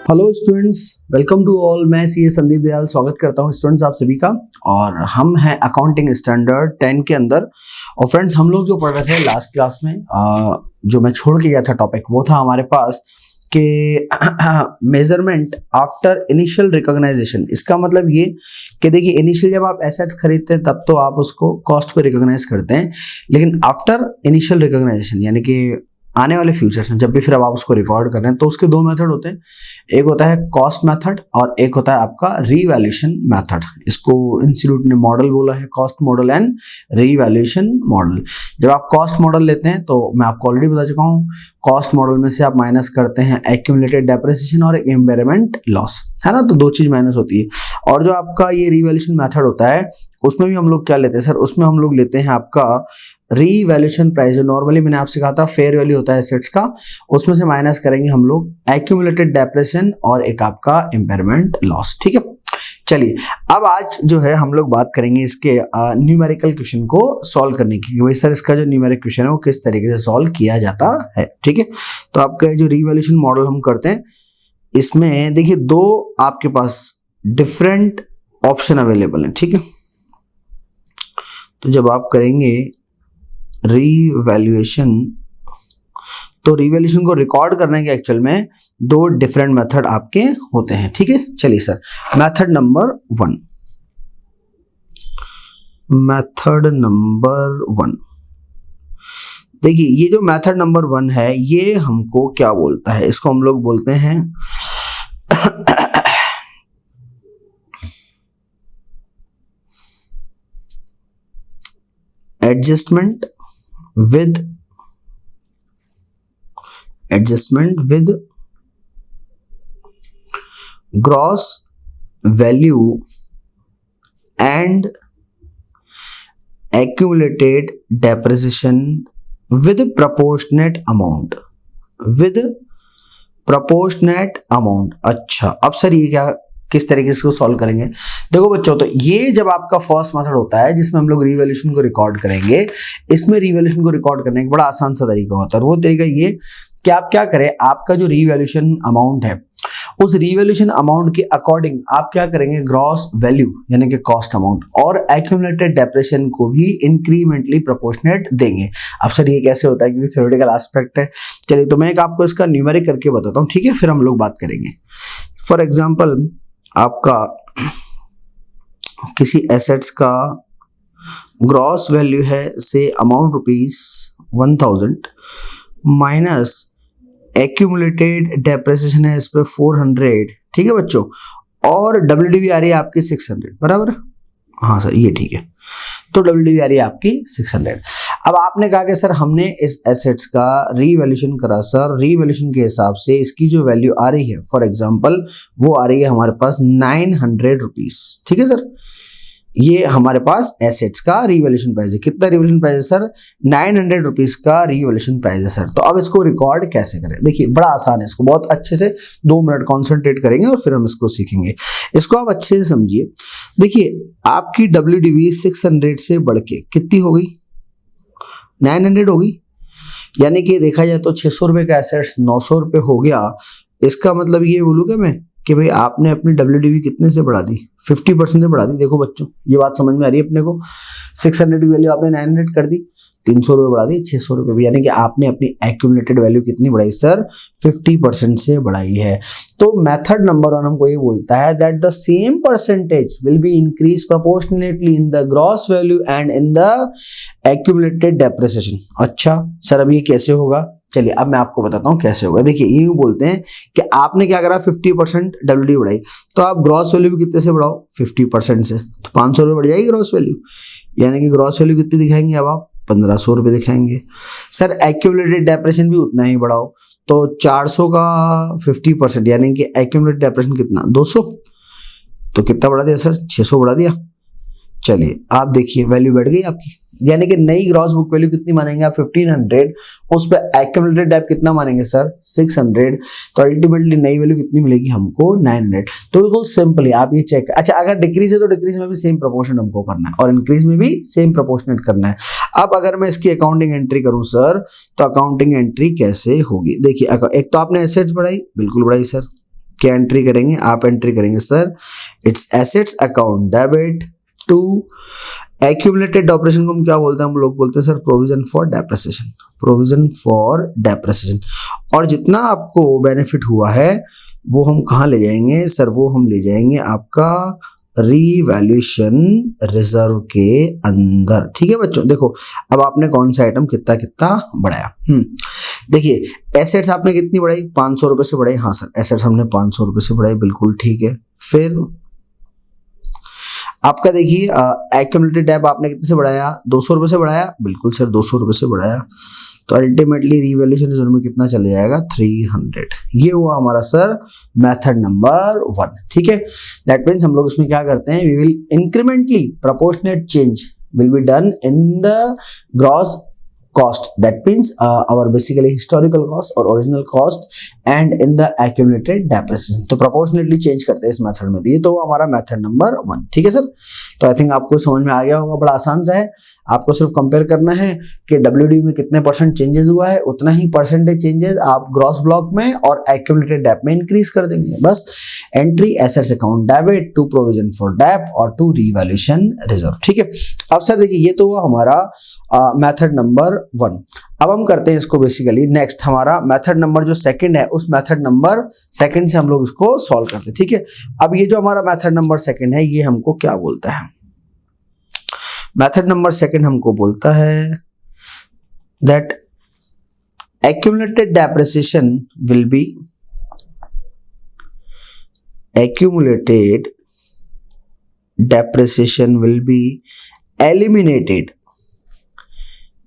Hello students, welcome to all. मैं C Sandeep Dayal स्वागत करता हूं स्टूडेंट्स आप सभी का। और हम हैं अकाउंटिंग स्टैंडर्ड 10 के अंदर। और फ्रेंड्स, हम लोग जो पढ़ रहे थे लास्ट क्लास में, जो मैं छोड़ के गया था टॉपिक, वो था हमारे पास कि मेजरमेंट आफ्टर इनिशियल रिकॉग्नाइजेशन। इसका मतलब ये कि देखिए, इनिशियल जब आप एसेट खरीदते हैं तब तो आप उसको कॉस्ट पे रिकॉग्नाइज करते हैं, लेकिन आफ्टर इनिशियल रिकॉग्नाइजेशन यानी कि आने वाले फ्यूचर्स में जब भी फिर अब आप उसको रिकॉर्ड कर रहे हैं तो उसके दो मेथड होते हैं। एक होता है कॉस्ट मेथड और एक होता है आपका रीवैल्यूएशन मेथड। इसको इंस्टीट्यूट ने मॉडल बोला है, cost model and revaluation model. जब आप कॉस्ट मॉडल लेते हैं तो मैं आपको ऑलरेडी बता चुका हूँ, कॉस्ट मॉडल में से आप माइनस करते हैं एक्यूमुलेटेड डेप्रिसिएशन और इम्बेयरमेंट लॉस, है ना। तो दो चीज माइनस होती है। और जो आपका ये रीवैल्यूएशन मेथड होता है उसमें भी हम लोग क्या लेते हैं सर, उसमें हम लोग लेते हैं आपका रीवैल्यूएशन प्राइस। जो नॉर्मली मैंने आपसे कहा था फेयर वैल्यू होता है एसेट्स का, उसमें से माइनस करेंगे हम लोग एक्यूमुलेटेड डेप्रिसिएशन और एक आपका इम्बेयरमेंट लॉस। ठीक है, चलिए अब आज जो है हम लोग बात करेंगे इसके न्यूमेरिकल क्वेश्चन को सॉल्व करने की, भाई सर इसका जो न्यूमेरिक क्वेश्चन है वो किस तरीके से सॉल्व किया जाता है। ठीक है, तो आपका जो रीवैल्यूएशन मॉडल हम करते हैं, इसमें देखिए दो आपके पास डिफरेंट ऑप्शन अवेलेबल हैं। ठीक है, तो जब आप करेंगे रीवैल्यूएशन, तो रीवैल्यूएशन को रिकॉर्ड करने के एक्चुअल में दो डिफरेंट मेथड आपके होते हैं। ठीक है, चलिए सर, मेथड नंबर वन। देखिए ये जो मेथड नंबर 1 है ये हमको क्या बोलता है, इसको हम लोग बोलते हैं adjustment with gross value and accumulated depreciation with proportionate amount. अच्छा, अब सर ये क्या, किस तरीके से इसको सॉल्व करेंगे? देखो बच्चों, तो ये जब आपका फर्स्ट मेथड होता है जिसमें हम लोग रीवैल्यूएशन को रिकॉर्ड करेंगे, इसमें रीवैल्यूएशन को रिकॉर्ड करने का बड़ा आसान सा तरीका होता है। और वो तरीका ये कि आप क्या करें, आपका जो रीवैल्यूएशन अमाउंट है उस रीवैल्यूएशन अमाउंट के अकॉर्डिंग आप क्या करेंगे, ग्रॉस वैल्यू यानी कि कॉस्ट अमाउंट और एक्यूमुलेटेड डेप्रिसिएशन को भी इंक्रीमेंटली प्रोपोर्शनेट देंगे। अब सर ये कैसे होता है, क्योंकि थ्योरेटिकल एस्पेक्ट है। चलिए तो मैं एक आपको इसका न्यूमेरिक करके बताता हूँ, ठीक है, फिर हम लोग बात करेंगे। फॉर एग्जाम्पल, आपका किसी एसेट्स का ग्रॉस वैल्यू है से अमाउंट ₹1000 माइनस एक्यूमुलेटेड डेप्रिसिएशन है इस पे 400। ठीक है बच्चों, और WDV आ रही है आपकी 600, बराबर। हाँ सर, ये ठीक है। तो WDV आ रही है आपकी 600। अब आपने कहा कि सर हमने इस एसेट्स का रीवैल्यूएशन करा, सर रीवैल्यूएशन के हिसाब से इसकी जो वैल्यू आ रही है, फॉर एग्जांपल वो आ रही है हमारे पास 900 रुपीस। ठीक है सर, ये हमारे पास एसेट्स का रीवैल्यूएशन प्राइस है। कितना रीवैल्यूएशन प्राइस है सर? 900 रुपीस का रीवैल्यूएशन प्राइस है सर। तो अब इसको रिकॉर्ड कैसे करें? देखिए बड़ा आसान है, इसको बहुत अच्छे से 2 मिनट कॉन्सेंट्रेट करेंगे और फिर हम इसको सीखेंगे। इसको आप अच्छे से समझिए। देखिए आपकी WDV 600 से बढ़ के कितनी हो गई? 900 होगी। यानी कि देखा जाए तो 600 रुपए का एसेट्स 900 रुपए हो गया। इसका मतलब ये बोलूँ क्या मैं कि भाई आपने अपनी WDV कितने से बढ़ा दी? 50% से बढ़ा दी। देखो बच्चों, ये बात समझ में आ रही है अपने को। 600 की वैल्यू आपने 900 कर दी, 300 रुपए बढ़ा दी, 600 रुपए भी, यानी कि आपने अपनी एक्यूमुलेटेड वैल्यू कितनी बढ़ाई सर? 50% से बढ़ाई है। तो मेथड नंबर 1 हमको ये बोलता है that the same percentage will be increase proportionately in the gross value and in the accumulated depreciation. अच्छा सर, अब ये कैसे होगा? चलिए अब मैं आपको बताता हूँ कैसे होगा। देखिए यूं बोलते हैं कि आपने क्या करा, 50% WDV बढ़ाई, तो आप ग्रॉस वैल्यू भी कितने से बढ़ाओ? 50% से, तो 500 रुपये बढ़ जाएगी ग्रॉस वैल्यू। यानी कि ग्रॉस वैल्यू कितनी दिखाएंगे अब आप? 1500 रुपये दिखाएंगे। सर एक्यूमुलेटेड डेप्रिसिएशन भी उतना ही बढ़ाओ, तो 400 का 50% यानी कि एक्यूमुलेटेड डेप्रिसिएशन कितना? 200। तो कितना बढ़ा दिया सर? 600 बढ़ा दिया। चलिए आप देखिए वैल्यू बढ़ गई आपकी, यानी कि नई ग्रॉस बुक वैल्यू कितनी मानेंगे आप? 1500। उस पर एक्यूमुलेटेड डेट कितना मानेंगे सर? 600। तो अल्टीमेटली नई वैल्यू कितनी मिलेगी हमको? 900। तो बिल्कुल सिंपली आप ये चेक। अच्छा, अगर डिक्रीज है तो डिक्रीज में भी सेम प्रोपोर्शन हमको करना है और इंक्रीज में भी सेम प्रोपोर्शनेट करना है। अब अगर मैं इसकी अकाउंटिंग एंट्री करूं सर, तो अकाउंटिंग एंट्री कैसे होगी? देखिए एक तो आपने एसेट्स बढ़ाई, बिल्कुल बढ़ाई सर, क्या एंट्री करेंगे, आप एंट्री करेंगे sir its assets account debit to accumulated operation को हम क्या बोलते हैं, हम लोग बोलते हैं sir provision for depreciation, provision for depreciation. और जितना आपको बेनिफिट हुआ है वो हम कहाँ ले जाएंगे सर, वो हम ले जाएंगे आपका रीवैल्यूएशन रिजर्व के अंदर। ठीक है बच्चों, देखो अब आपने कौन सा आइटम कितना कितना बढ़ाया। देखिए एसेट्स आपने कितनी बढ़ाई, 500 रुपए से बढ़ाई, हाँ सर एसेट्स हमने 500 रुपए से बढ़ाई, बिल्कुल ठीक है। फिर आपका देखिए एक्यूमुलेटेड डेट आपने कितने से बढ़ाया, 200 रुपए से बढ़ाया, बिल्कुल सर 200 रुपए से बढ़ाया। तो अल्टीमेटली रीवैल्यूएशन रिजर्व में कितना चले जाएगा, 300। ये हुआ हमारा सर मेथड नंबर 1। ठीक है, दैट मीन्स हम लोग इसमें क्या करते हैं, we will incrementally proportionate change will be done in the gross cost, that means our basically historical cost or original cost and in the accumulated depreciation। तो proportionately change करते हैं इस मेथड में, दिए तो हमारा मेथड नंबर 1। ठीक है सर, तो आई थिंक आपको समझ में आ गया होगा, बड़ा आसान सा है। आपको सिर्फ कंपेयर करना है कि WDV में कितने परसेंट चेंजेस हुआ है, उतना ही परसेंटेज चेंजेस आप ग्रॉस ब्लॉक में और एक्यूमुलेटेड डेप में इंक्रीज कर देंगे। बस entry assets account debit to provision for dep और टू रीवैल्यूएशन रिजर्व। ठीक है, अब सर देखिए ये तो हुआ हमारा मेथड नंबर 1। अब हम करते हैं इसको बेसिकली नेक्स्ट, हमारा मेथड नंबर जो सेकंड है उस मेथड नंबर सेकंड से हम लोग इसको सॉल्व करते हैं। ठीक है, अब ये जो हमारा मेथड नंबर सेकंड है ये हमको क्या बोलता है, मेथड नंबर सेकंड हमको बोलता है that accumulated depreciation will be eliminated।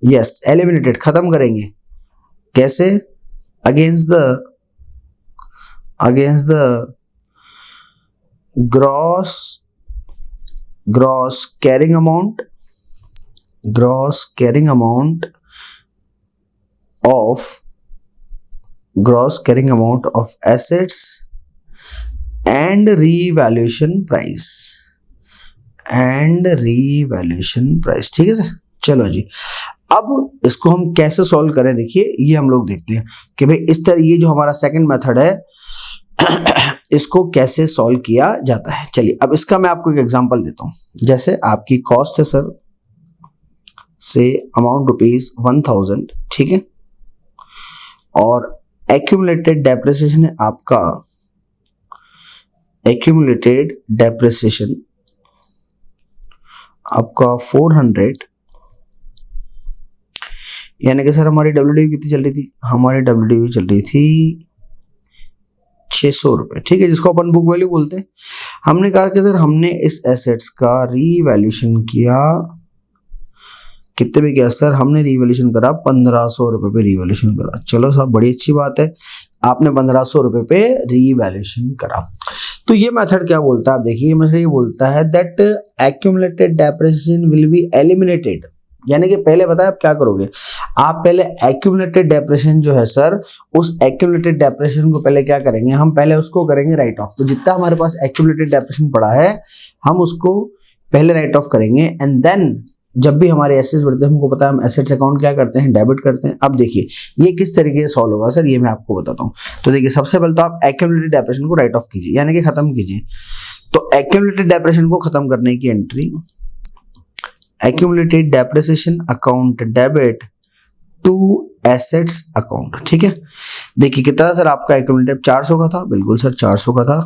yes, eliminated खत्म करेंगे, कैसे, against the gross carrying amount of assets and revaluation price। ठीक है सर, चलो जी अब इसको हम कैसे सॉल्व करें, देखिए ये हम लोग देखते हैं कि भाई इस तरह ये जो हमारा सेकंड मेथड है इसको कैसे सॉल्व किया जाता है। चलिए अब इसका मैं आपको एक एग्जांपल देता हूं। जैसे आपकी कॉस्ट है सर से अमाउंट ₹1000, ठीक है, और एक्यूमुलेटेड डेप्रिसिएशन है आपका, एक्यूमुलेटेड डेप्रिसिएशन आपका 400, यानी कि सर हमारी WDV कितनी चल रही थी, हमारी WDV चल रही थी 600 रुपए। ठीक है, जिसको अपन बुक वैल्यू बोलते हैं। हमने कहा कि सर हमने इस एसेट्स का रीवैल्यूएशन किया, कितने पे किया सर, हमने रीवैल्यूएशन करा 1500 रुपए पे रीवैल्यूएशन करा। चलो साहब बड़ी अच्छी बात है, आपने 1500 रुपए पे रीवैल्यूएशन करा। तो ये मेथड क्या बोलता है, आप देखिए मेथड ये बोलता है that accumulated depreciation will be eliminated. यानी कि पहले बताया आप क्या करोगे, आप पहले एक्यूमुलेटेड डेप्रिसिएशन जो है सर, उस एक्यूमुलेटेड डेप्रिसिएशन को पहले क्या करेंगे, हम पहले उसको करेंगे राइट ऑफ। तो जितना हमारे पास एक्यूमुलेटेड डेप्रिसिएशन पड़ा है हम उसको पहले राइट ऑफ करेंगे, एंड देन जब भी हमारे एसेट्स बढ़ते हैं, हमको पता है हम एसेट्स अकाउंट क्या करते हैं, डेबिट करते हैं। अब देखिए ये किस तरीके से सॉल्व होगा सर, ये मैं आपको बताता हूँ। तो देखिए सबसे पहले तो आप एक्यूमुलेटेड डेप्रिसिएशन को राइट ऑफ कीजिए, यानी कि खत्म कीजिए। तो एक्यूमुलेटेड डेप्रिसिएशन को खत्म करने की entry, accumulated depreciation account debit to assets account. ठीक है, देखिए कितना सर आपका एक्यूमुलेटेड 400 का था, बिल्कुल सर 400 का था,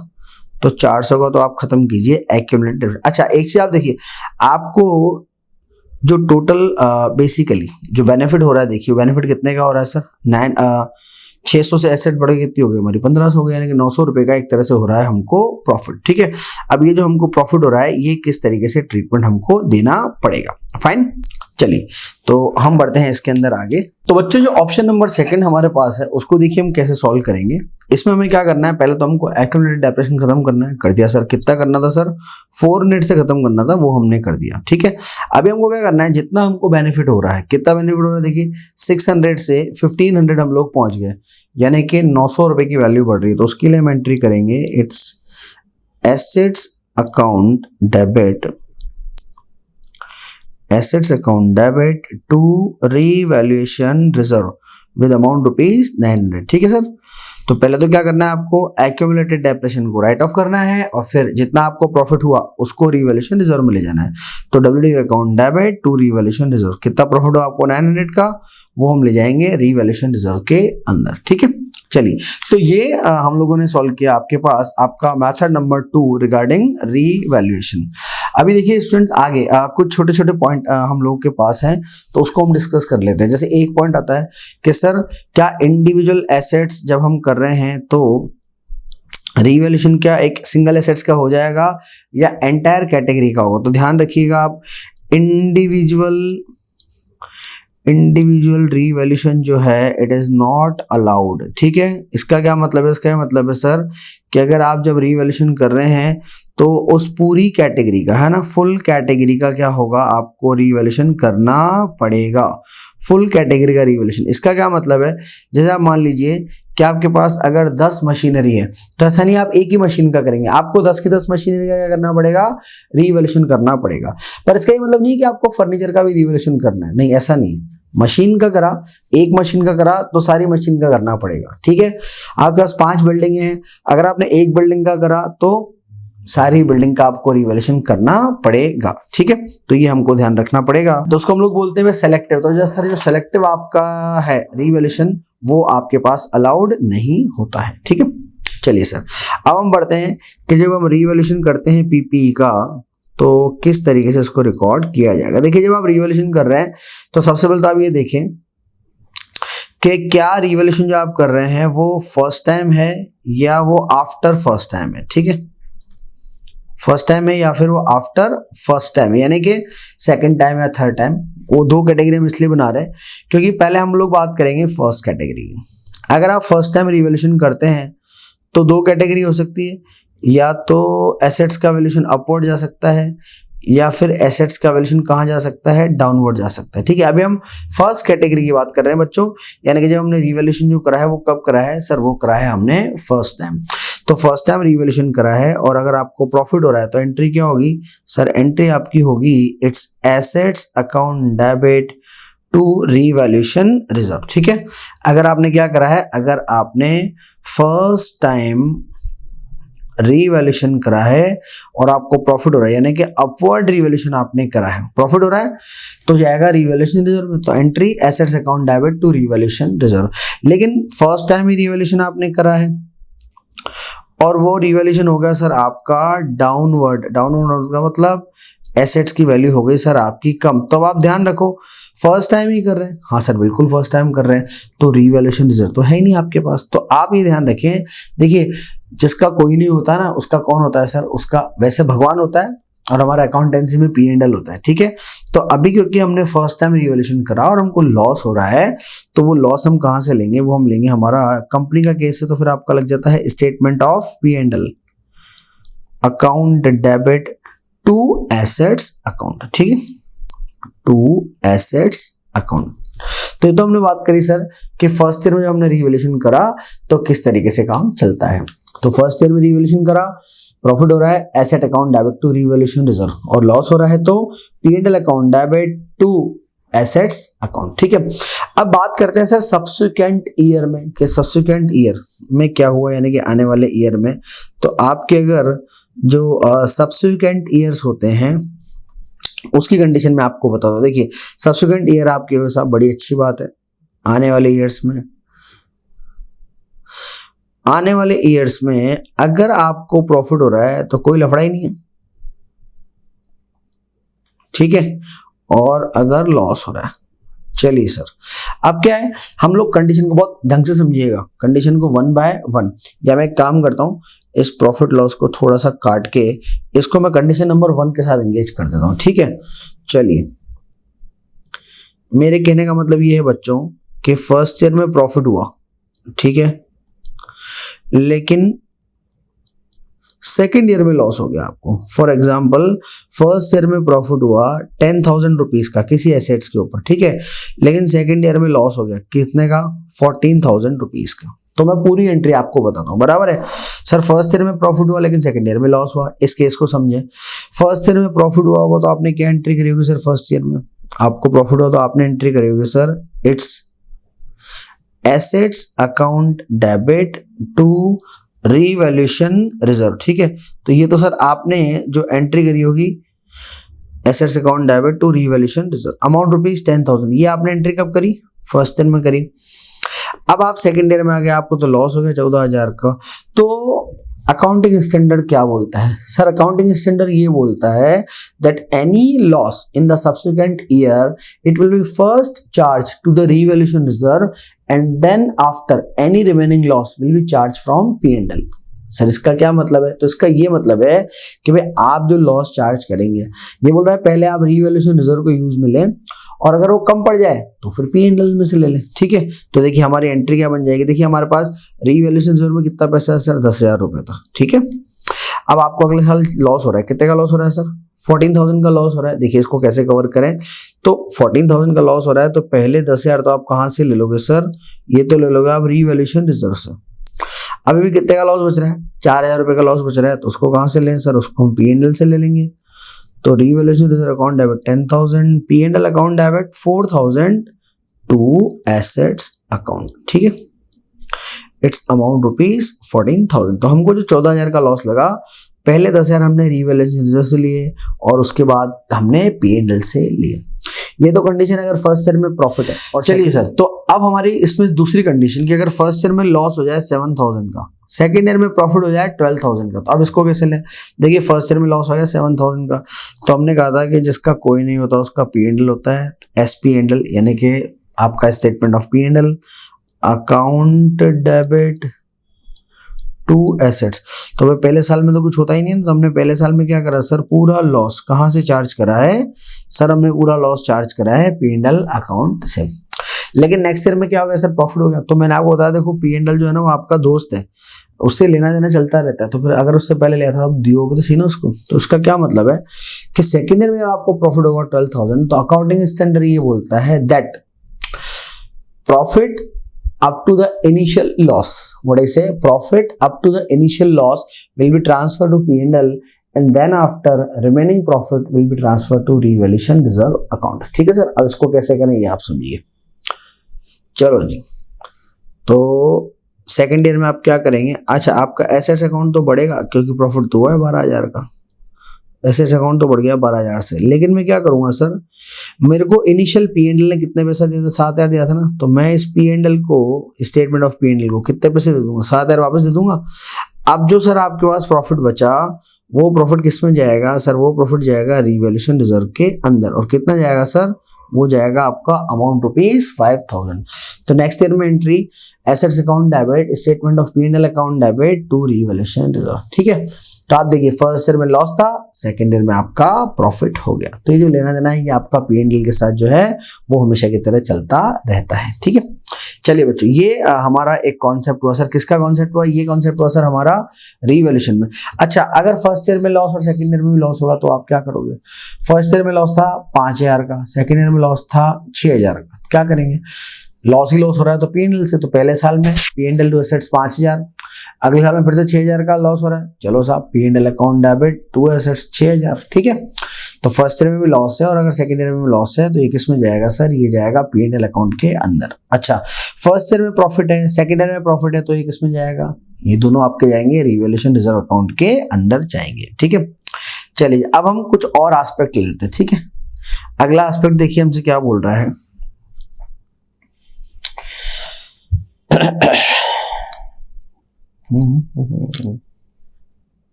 तो 400 का तो आप खत्म कीजिए एक्यूमुलेटेड। अच्छा एक चीज आप देखिए, आपको जो टोटल बेसिकली जो बेनिफिट हो रहा है, देखिए बेनिफिट कितने का हो रहा है सर, 600 से एसेट बढ़ के कितनी हो गई हमारी 1500 हो गई, यानी कि 900 रुपए का एक तरह से हो रहा है हमको प्रॉफिट। ठीक है, अब ये जो हमको प्रॉफिट हो रहा है ये किस तरीके से ट्रीटमेंट हमको देना पड़ेगा। फाइन, चलिए तो हम बढ़ते हैं इसके अंदर आगे। तो बच्चों जो ऑप्शन नंबर सेकंड हमारे पास है उसको देखिए हम कैसे सॉल्व करेंगे। इसमें हमें क्या करना है, पहले तो हमको एक्यूमुलेटेड डेप्रिसिएशन खत्म करना है, कर दिया सर। कितना करना था सर, 400 से खत्म करना था, वो हमने कर दिया। ठीक है, अभी हमको क्या करना है, जितना हमको बेनिफिट हो रहा है, कितना बेनिफिट हो रहा है देखिए 600 से 1500 हम लोग पहुंच गए, यानी कि 900 रुपए की वैल्यू बढ़ रही है। तो उसके लिए हम एंट्री करेंगे it's assets account debit, assets account debit to revaluation reserve with amount ₹900। ठीक है सर, तो पहले तो क्या करना है आपको, एक्यूमुलेटेड डेप्रेशन को राइट ऑफ करना है और फिर जितना आपको प्रॉफिट हुआ उसको रीवैल्यूएशन रिजर्व में ले जाना है। तो WDV account debit to revaluation reserve, कितना प्रॉफिट हुआ आपको 900 का, वो हम ले जाएंगे रीवैल्यूएशन रिजर्व के अंदर। ठीक है, चलिए तो ये हम लोगों ने सॉल्व किया आपके पास आपका मेथड नंबर 2 रिगार्डिंग रीवैल्यूएशन। अभी देखिए स्टूडेंट्स आगे कुछ छोटे छोटे पॉइंट हम लोगों के पास हैं, तो उसको हम डिस्कस कर लेते हैं। जैसे एक पॉइंट आता है कि सर क्या इंडिविजुअल एसेट्स जब हम कर रहे हैं तो रीवैल्यूएशन क्या एक सिंगल एसेट्स का हो जाएगा या एंटायर कैटेगरी का होगा। तो ध्यान रखिएगा आप, इंडिविजुअल रीवैल्यूएशन जो है इट इज नॉट अलाउड। ठीक है, इसका क्या मतलब है, इसका मतलब है सर कि अगर आप जब रीवैल्यूएशन कर रहे हैं तो उस पूरी कैटेगरी का है ना, फुल कैटेगरी का क्या होगा, आपको रीवैल्यूएशन करना पड़ेगा, फुल कैटेगरी का रीवैल्यूएशन। इसका क्या मतलब है, जैसे आप मान लीजिए कि आपके पास अगर 10 मशीनरी है तो ऐसा नहीं आप एक ही मशीन का करेंगे, आपको 10 की 10 मशीनरी का क्या करना पड़ेगा, रीवैल्यूएशन करना पड़ेगा। पर इसका ये मतलब नहीं कि आपको फर्नीचर का भी रीवैल्यूएशन करना है, नहीं ऐसा नहीं है। मशीन का करा, एक मशीन का करा तो सारी मशीन का करना पड़ेगा। ठीक है, आपके पास 5 बिल्डिंग हैं, अगर आपने एक बिल्डिंग का करा तो सारी बिल्डिंग का आपको रिवैल्यूएशन करना पड़ेगा। ठीक है, तो ये हमको ध्यान रखना पड़ेगा। तो उसको हम लोग बोलते हैं सेलेक्टिव। तो जैसे सर जो सेलेक्टिव आपका है रिवैल्यूएशन वो आपके पास अलाउड नहीं होता है। ठीक है, चलिए सर अब हम बढ़ते हैं कि जब हम रिवैल्यूएशन करते हैं पीपीई का तो किस तरीके से उसको रिकॉर्ड किया जाएगा। देखिए जब आप रिवैल्यूएशन कर रहे हैं तो सबसे पहले तो आप ये देखें कि क्या रिवैल्यूएशन जो आप कर रहे हैं वो फर्स्ट टाइम है या वो आफ्टर फर्स्ट टाइम है। ठीक है, फर्स्ट टाइम है या फिर वो आफ्टर फर्स्ट टाइम है, यानी कि सेकंड टाइम या थर्ड टाइम। वो दो कैटेगरी हम इसलिए बना रहे हैं क्योंकि पहले हम लोग बात करेंगे फर्स्ट कैटेगरी की। अगर आप फर्स्ट टाइम रिवैल्यूएशन करते हैं तो दो कैटेगरी हो सकती है, या तो एसेट्स का वैल्यूएशन अपवर्ड जा सकता है या फिर एसेट्स का वैल्यूएशन कहाँ जा सकता है, डाउनवर्ड जा सकता है। ठीक है, अभी हम फर्स्ट कैटेगरी की बात कर रहे हैं बच्चों, यानी कि जब हमने रिवैल्यूएशन जो करा है वो कब करा है सर, वो करा है हमने फर्स्ट टाइम। तो फर्स्ट टाइम रिवैल्यूएशन करा है और अगर आपको प्रॉफिट हो रहा है तो एंट्री क्या होगी सर, एंट्री आपकी होगी its assets account debit to revaluation reserve. ठीक है, अगर आपने क्या करा है, अगर आपने फर्स्ट टाइम रिवैल्यूएशन करा है और आपको प्रॉफिट हो रहा है, यानी कि अपवर्ड रिवैल्यूएशन आपने करा है, प्रॉफिट हो रहा है तो जाएगा रिवैल्यूएशन रिजर्व में। तो entry assets account debit to revaluation reserve. लेकिन फर्स्ट टाइम ही रिवैल्यूएशन आपने करा है और वो रिवैल्यूएशन हो गया सर आपका डाउनवर्ड का मतलब एसेट्स की वैल्यू हो गई सर आपकी कम। तो अब आप ध्यान रखो फर्स्ट टाइम ही कर रहे हैं, हाँ सर बिल्कुल फर्स्ट टाइम कर रहे हैं, तो रिवैल्यूएशन रिजर्व तो है ही नहीं आपके पास। तो आप ये ध्यान रखें, देखिए जिसका कोई नहीं होता ना उसका कौन होता है सर, उसका वैसे भगवान होता है और हमारा अकाउंटेंसी में P&L होता है। ठीक है, तो अभी क्योंकि हमने फर्स्ट टाइम रिवैल्यूएशन करा और हमको लॉस हो रहा है तो वो लॉस हम कहाँ से लेंगे, वो हम लेंगे हमारा कंपनी का केस है तो फिर आपका लग जाता है statement of P&L account debit to assets account. ठीक है, टू एसेट्स अकाउंट। तो ये तो हमने बात करी सर कि फर्स्ट ईयर में जब हमने रिवैल्यूएशन करा तो किस तरीके से काम चलता है। तो फर्स्ट ईयर में रिवैल्यूएशन करा, प्रॉफिट हो रहा है asset account debit to revaluation reserve और लॉस हो रहा है तो P&L account debit to assets account. ठीक है, अब बात करते हैं सर सब्सिक्वेंट ईयर में कि सब्सिक्वेंट ईयर में क्या हुआ, यानी कि आने वाले ईयर में। तो आपके अगर जो सब्सिक्वेंट ईयर्स होते हैं उसकी कंडीशन में आपको बता दो। देखिए सब्सिक्वेंट ईयर आपके वैसा बड़ी अच्छी बात है, आने वाले ईयर्स में अगर आपको प्रॉफिट हो रहा है तो कोई लफड़ा ही नहीं है। ठीक है, और अगर लॉस हो रहा है, चलिए सर अब क्या है, हम लोग कंडीशन को बहुत ढंग से समझिएगा, कंडीशन को 1 by 1, या मैं एक काम करता हूं इस प्रॉफिट लॉस को थोड़ा सा काट के इसको मैं कंडीशन नंबर 1 के साथ एंगेज कर देता हूं। ठीक है, चलिए मेरे कहने का मतलब ये है बच्चों कि फर्स्ट ईयर में प्रॉफिट हुआ, ठीक है, लेकिन सेकेंड ईयर में लॉस हो गया आपको। फॉर एग्जाम्पल फर्स्ट ईयर में प्रॉफिट हुआ 10,000 रुपीज का किसी एसेट्स के ऊपर, ठीक है, लेकिन सेकेंड ईयर में लॉस हो गया कितने का, 14,000 रुपीज का। तो मैं पूरी एंट्री आपको बताता हूँ, बराबर है सर। फर्स्ट ईयर में प्रॉफिट हुआ लेकिन सेकेंड ईयर में लॉस हुआ, इस केस को समझे। फर्स्ट ईयर में प्रॉफिट हुआ होगा तो आपने क्या एंट्री करी होगी सर, फर्स्ट ईयर में आपको प्रॉफिट हुआ तो आपने एंट्री करी होगी sir its assets account debit to revaluation reserve. ठीक है, तो ये तो सर आपने जो एंट्री करी होगी assets account debit to revaluation reserve, amount rupees 10,000, ये आपने एंट्री कब करी? फर्स्ट ईयर में करी। अब आप सेकेंड ईयर में आ गए, आपको तो लॉस हो गया 14,000 का। तो अकाउंटिंग स्टैंडर्ड क्या बोलता है सर? अकाउंटिंग स्टैंडर्ड ये बोलता है that any loss in the subsequent year it will be first charge to the revaluation reserve and then after any remaining loss will be charge from P&L। Sir इसका क्या मतलब है? तो इसका ये मतलब है कि भाई आप जो लॉस चार्ज करेंगे, ये बोल रहा है पहले आप रीवैल्यूएशन रिजर्व को यूज में लें और अगर वो कम पड़ जाए तो फिर P&L में से ले लें। ठीक है, तो देखिए हमारी एंट्री क्या बन जाएगी। देखिए हमारे पास रीवैल्यूएशन रिजर्व में कितना पैसा है सर? 10,000 रुपए था। ठीक है, अब आपको अगले साल लॉस हो रहा है, कितने का लॉस हो रहा है सर? 14,000 का लॉस हो रहा है। देखिए इसको कैसे कवर करें? तो 14,000 का लॉस हो रहा है तो पहले 10,000 तो आप कहाँ से ले लोगे सर? ये तो ले लोगे आप रीवैल्यूएशन रिजर्व से। अभी भी कितने का लॉस बच रहा है? 4,000 रुपए का लॉस बच रहा है, तो उसको कहाँ से लें सर? उसको हम P&L से ले लेंगे। तो revaluation reserve account debit 10,000, P&L account debit 4,000 to assets account. ठीक है, इट्स अमाउंट रुपीज 14,000। तो हमको जो 14,000 का लॉस लगा, पहले 10,000 हमने रीवैल्यूएशन रिजर्व से लिए और उसके बाद हमने P&L से लिए। ये तो कंडीशन अगर फर्स्ट ईयर में प्रॉफिट है। और चलिए सर, तो अब हमारी इसमें दूसरी कंडीशन कि अगर फर्स्ट ईयर में लॉस हो जाए 7,000 का, सेकेंड ईयर में प्रॉफिट हो जाए 12,000 का, तो अब इसको कैसे लें? देखिए फर्स्ट ईयर में लॉस हो गया 7,000 का, तो हमने कहा था कि जिसका कोई नहीं होता उसका P&L होता है, SP&L, यानी कि आपका statement of P&L, account debit to assets. तो भाई पहले साल में तो कुछ होता ही नहीं है, तो हमने पहले साल में क्या करा सर? पूरा लॉस कहाँ से चार्ज करा है सर? हमने पूरा लॉस चार्ज करा है P&L अकाउंट से। लेकिन नेक्स्ट ईयर में क्या हो गया सर? प्रॉफिट हो गया। तो मैंने आपको बताया देखो P&L जो है ना वो आपका दोस्त है, उससे लेना देना चलता रहता है। तो फिर अगर उससे पहले लिया था, अब दियोगे तो सी ना उसको। तो उसका क्या मतलब है कि सेकेंड ईयर में आपको प्रॉफिट होगा 12,000, तो अकाउंटिंग स्टैंडर्ड ये बोलता है that profit up to the initial loss, what I say, profit up to the initial loss will be transferred to P&L and then after remaining profit will be transferred to revaluation reserve account। ठीक है sir, अब इसको कैसे करें ये आप समझिए। चलो जी, तो सेकेंड ईयर में आप क्या करेंगे? अच्छा, आपका एसेट्स अकाउंट तो बढ़ेगा क्योंकि प्रॉफिट तो हुआ है 12,000 का, एसेट्स अकाउंट तो बढ़ गया 12,000 से। लेकिन मैं क्या करूंगा सर? मेरे को इनिशियल P&L ने कितने पैसा दिया था? 7,000 दिया था ना, तो मैं इस P&L को, स्टेटमेंट ऑफ P&L को कितने पैसे दे दूंगा? 7,000 वापस दे दूंगा। अब जो सर आपके पास प्रॉफिट बचा, वो प्रॉफिट किस में जाएगा सर? वो प्रॉफिट जाएगा रीवैल्यूएशन रिजर्व के अंदर। और कितना जाएगा सर? वो जाएगा आपका अमाउंट रुपीज 5,000। तो नेक्स्ट ईयर में entry assets account debit, statement of P&L account debit to revaluation reserve. ठीक है, तो आप देखिए फर्स्ट ईयर में लॉस था, सेकेंड ईयर में आपका प्रॉफिट हो गया। तो ये जो लेना देना है ये आपका P&L के साथ जो है वो हमेशा की तरह चलता रहता है। ठीक है, चलिए बच्चों, ये हमारा एक कॉन्सेप्ट हुआ सर। किसका कॉन्सेप्ट हुआ? ये कॉन्सेप्ट हुआ सर हमारा रीवैल्यूएशन में। अच्छा, अगर फर्स्ट ईयर में लॉस और सेकंड ईयर में भी लॉस होगा तो आप क्या करोगे? फर्स्ट ईयर में लॉस था 5,000 का, सेकंड ईयर में लॉस था 6,000 का, क्या करेंगे? लॉस ही लॉस हो रहा है तो P&L से, तो पहले साल में P&L टू एसेट्स 5,000, अगले साल में फिर से 6,000 का लॉस हो रहा है, चलो साहब P&L account debit to assets 6,000। ठीक है, तो फर्स्ट ईयर में भी लॉस है और अगर सेकंड ईयर में भी लॉस है तो ये किस में जाएगा सर? ये जाएगा P&L अकाउंट के अंदर। अच्छा, फर्स्ट ईयर में प्रॉफिट है, सेकंड ईयर में प्रॉफिट है, तो ये किस में जाएगा? ये दोनों आपके जाएंगे रीवैल्यूएशन रिजर्व अकाउंट के अंदर जाएंगे। ठीक है, चलिए अब हम कुछ और एस्पेक्ट ले लेते हैं। ठीक है, अगला एस्पेक्ट देखिए हमसे क्या बोल रहा है।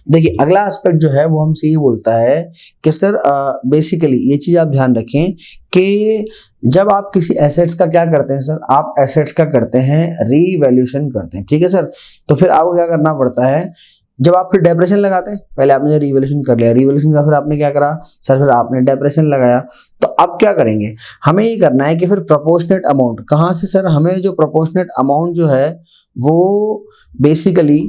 देखिए अगला एस्पेक्ट जो है वो हमसे ये बोलता है कि सर बेसिकली ये चीज आप ध्यान रखें कि जब आप किसी एसेट्स का क्या करते हैं सर? आप एसेट्स का करते हैं रीवैल्यूएशन करते हैं। ठीक है सर, तो फिर आपको क्या करना पड़ता है? जब आप फिर डेप्रेशन लगाते हैं, पहले आपने रिवैल्यूएशन कर लिया, रिवैल्यूएशन का फिर आपने क्या करा सर? फिर आपने डेप्रेशन लगाया। तो अब क्या करेंगे? हमें ये करना है कि फिर प्रोपोर्शनेट अमाउंट कहाँ से सर? हमें जो प्रोपोर्शनेट अमाउंट जो है वो बेसिकली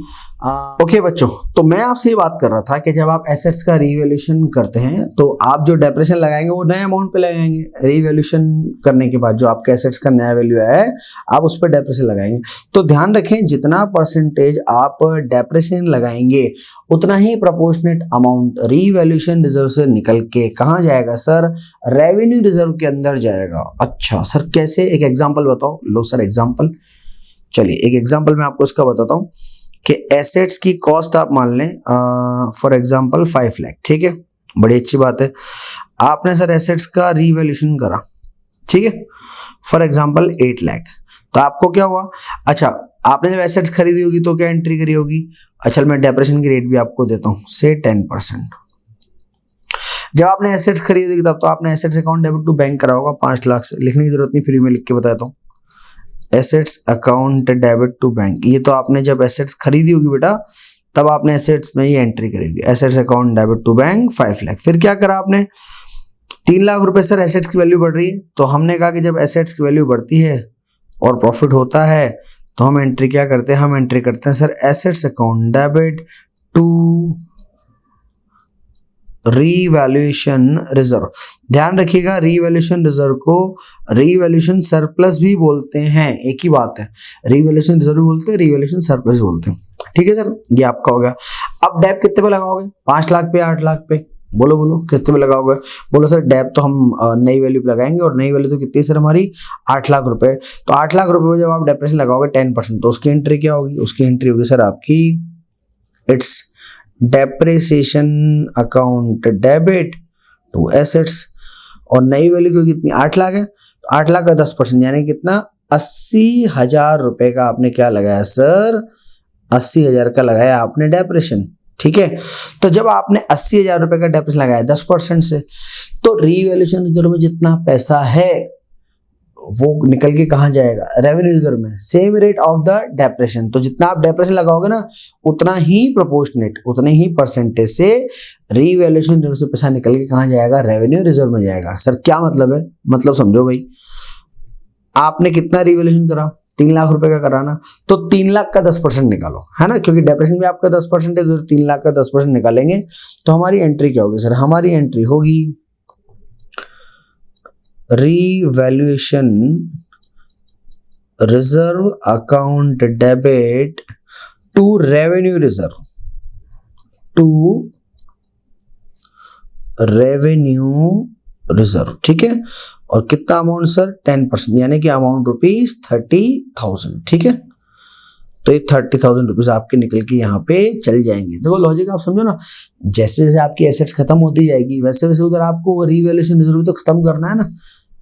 ओके बच्चों, तो मैं आपसे ये बात कर रहा था कि जब आप एसेट्स का रिवैल्यूएशन करते हैं तो आप जो डेप्रेशन लगाएंगे वो नए अमाउंट पे लगाएंगे। रिवैल्यूएशन करने के बाद जो आपके एसेट्स का नया वैल्यू है आप उस पर डेप्रेशन लगाएंगे। तो ध्यान रखें जितना परसेंटेज आप डेप्रेशन लगाएंगे उतना ही प्रोपोर्शनेट अमाउंट रिवैल्यूएशन रिजर्व से निकल के कहाँ जाएगा सर? रेवेन्यू रिजर्व के अंदर जाएगा। अच्छा सर कैसे, एक एग्जांपल बताओ। लो सर एग्जांपल, चलिए एक एग्जांपल मैं आपको इसका बताता हूँ कि एसेट्स की कॉस्ट आप मान लें फॉर एग्जांपल 5 लाख, ठीक है, बड़ी अच्छी बात है। आपने सर एसेट्स का रीवैल्यूएशन करा, ठीक है, फॉर एग्जांपल 8 लाख, तो आपको क्या हुआ, अच्छा आपने जब एसेट्स खरीदी होगी तो क्या एंट्री करी होगी। अच्छा मैं डेप्रेशन की रेट भी आपको देता हूँ, से 10%। जब आपने एसेट्स खरीदी होगी तब तो आपने assets account debit to bank करा होगा 5 लाख से, लिखने की जरूरत नहीं, फिर मैं लिख के बताता हूँ। Assets account debit to bank, ये तो आपने जब एसेट्स खरीदी होगी बेटा तब आपने एसेट्स में ये एंट्री करेगी, assets account debit to bank 5 lakh. फिर क्या करा आपने, 3 लाख रुपए सर एसेट्स की वैल्यू बढ़ रही है, तो हमने कहा कि जब एसेट्स की वैल्यू बढ़ती है और प्रॉफिट होता है तो हम एंट्री क्या करते हैं, हम एंट्री करते हैं sir assets account debit to revaluation reserve. ध्यान रखिएगा रीवैल्यूएशन रिजर्व को रीवैल्यूएशन सरप्लस भी बोलते हैं, एक ही बात है, रीवैल्यूएशन रिजर्व भी बोलते हैं, रीवैल्यूएशन सरप्लस बोलते हैं, ठीक है सर, ये आपका हो गया। अब डेप कितने पे लगाओगे, 5 लाख पे, 8 लाख पे, बोलो बोलो कितने पे लगाओगे। बोलो सर डेप तो हम नई वैल्यू पे लगाएंगे, और नई वैल्यू तो कितनी सर हमारी 8 लाख रुपए। तो 8 लाख रुपए में जब आप डेप्रेशन लगाओगे 10%, तो उसकी एंट्री क्या होगी, उसकी एंट्री होगी सर आपकी its depreciation account debit to assets, और नई वैल्यू क्योंकि कितनी 8 लाख है, तो 8 लाख का 10% यानी कितना 80,000 रुपए का आपने क्या लगाया सर, 80,000 का लगाया आपने डेप्रेशन, ठीक है। तो जब आपने 80,000 रुपए का डेप्रेशन लगाया 10% से, तो रीवैल्यूएशन रिजर्व में जितना पैसा है वो निकल के कहाँ जाएगा, रेवेन्यू रिजर्व में, same rate of the depreciation. तो जितना आप डेप्रेशन लगाओगे ना उतना ही प्रोपोर्शनेट, उतने ही परसेंटेज से रीवैल्यूएशन रिजर्व से पैसा निकल के कहाँ जाएगा, रेवेन्यू रिजर्व में जाएगा। सर क्या मतलब है, मतलब समझो भाई, आपने कितना रीवैल्यूएशन करा, 3 लाख रुपए का कराना, तो 3 लाख का 10% निकालो, है ना, क्योंकि डेप्रेशन भी आपका 10% है, तो 3 लाख का 10% निकालेंगे तो हमारी एंट्री क्या होगी सर, हमारी एंट्री होगी revaluation reserve account debit to revenue reserve, to revenue reserve, ठीक है। और कितना अमाउंट सर, 10%, यानी कि अमाउंट ₹30,000, ठीक है। तो ये 30,000 रुपीज आपके निकल के यहाँ पे चल जाएंगे। देखो लॉजिक आप समझो ना, जैसे जैसे आपकी एसेट्स खत्म होती जाएगी वैसे वैसे उधर आपको रीवैल्यूएशन रिजर्व तो खत्म करना है ना,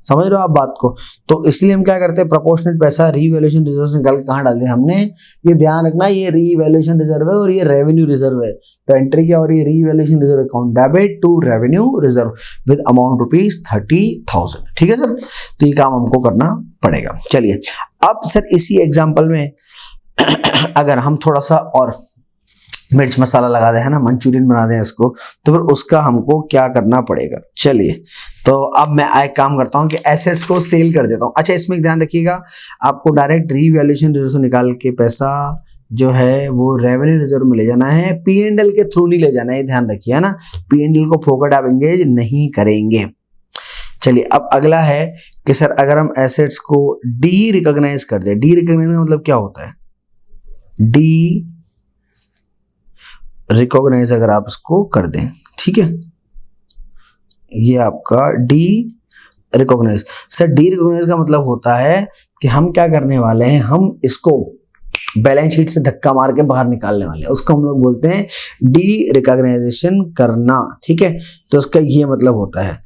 समझ रहे हो आप बात को। तो इसलिए हम क्या करते हैं, प्रोपोर्शनेट पैसा रीवैल्यूएशन रिजर्व से निकाल के कहाँ डालते हैं हमने, ये ध्यान रखना, ये रीवैल्यूएशन रिजर्व है और ये रेवेन्यू रिजर्व है। तो एंट्री क्या हो रही है, revaluation reserve account debit to revenue reserve with amount ₹30,000, ठीक है सर। तो ये काम हमको करना पड़ेगा। चलिए अब सर इसी एग्जाम्पल में अगर हम थोड़ा सा और मिर्च मसाला लगा दें, है ना, मंचूरियन बना दें इसको, तो फिर उसका हमको क्या करना पड़ेगा। चलिए तो अब मैं एक काम करता हूं कि एसेट्स को सेल कर देता हूं। अच्छा इसमें ध्यान रखिएगा, आपको डायरेक्ट रीवैल्यूएशन रिजर्व से निकाल के पैसा जो है वो रेवेन्यू रिजर्व में ले जाना है, P&L के थ्रू नहीं ले जाना है, ध्यान रखिए, है ना, P&L को फोकट आप एंगेज नहीं करेंगे। चलिए अब अगला है कि सर अगर हम एसेट्स को डी रिकॉग्नाइज कर दें, डी रिकॉग्नाइज का मतलब क्या होता है, डी रिकॉग्नाइज अगर आप इसको कर दें, ठीक है, ये आपका derecognise. Sir derecognise का मतलब होता है कि हम क्या करने वाले हैं, हम इसको बैलेंस शीट से धक्का मार के बाहर निकालने वाले हैं, उसको हम लोग बोलते हैं डी रिकॉग्नाइजेशन करना, ठीक है। तो उसका ये मतलब होता है।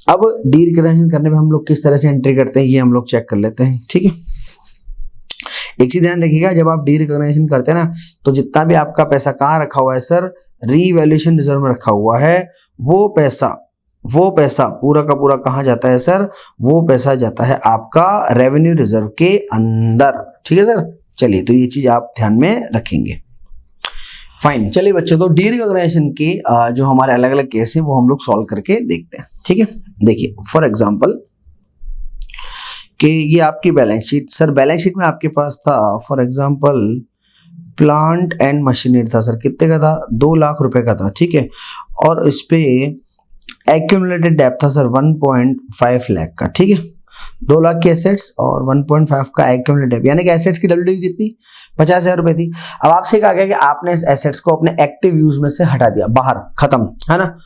अब डी रिकॉग्नाइजेशन करने में हम लोग किस तरह से एंट्री करते हैं ये हम लोग चेक कर लेते हैं, ठीक है। एक चीज ध्यान रखिएगा, जब आप डी रिकॉग्नाइजेशन करते हैं ना, तो जितना भी आपका पैसा कहाँ रखा हुआ है सर, रीवैल्यूएशन रिजर्व में रखा हुआ है, वो पैसा पूरा का पूरा कहाँ जाता है सर, वो पैसा जाता है आपका रेवेन्यू रिजर्व के अंदर, ठीक है सर। चलिए तो ये चीज आप ध्यान में रखेंगे। फाइन, चलिए बच्चों, तो डी रिकॉग्नाइजेशन के जो हमारे अलग अलग केस है वो हम लोग सॉल्व करके देखते हैं, ठीक है। देखिए फॉर एग्जाम्पल कि ये आपकी balance sheet, sir balance sheet में आपके पास था for example plant and machinery था सर, कितने का था, 2 लाख रुपए का था, ठीक है। और इस पे एक्यूमुलेटेड डेप्थ था सर 1.5 लाख का, ठीक है। 2 लाख की एसेट्स और 1.5 का एक्यूमुलेटेड डेप्थ, यानी कि एसेट्स की डब्ल्यू कितनी, 50,000 रुपए थी। अब आपसे कहा गया कि आपने इस एसेट्स को अपने एक्टिव यूज में से हटा दिया, बाहर, खत्म, है ना।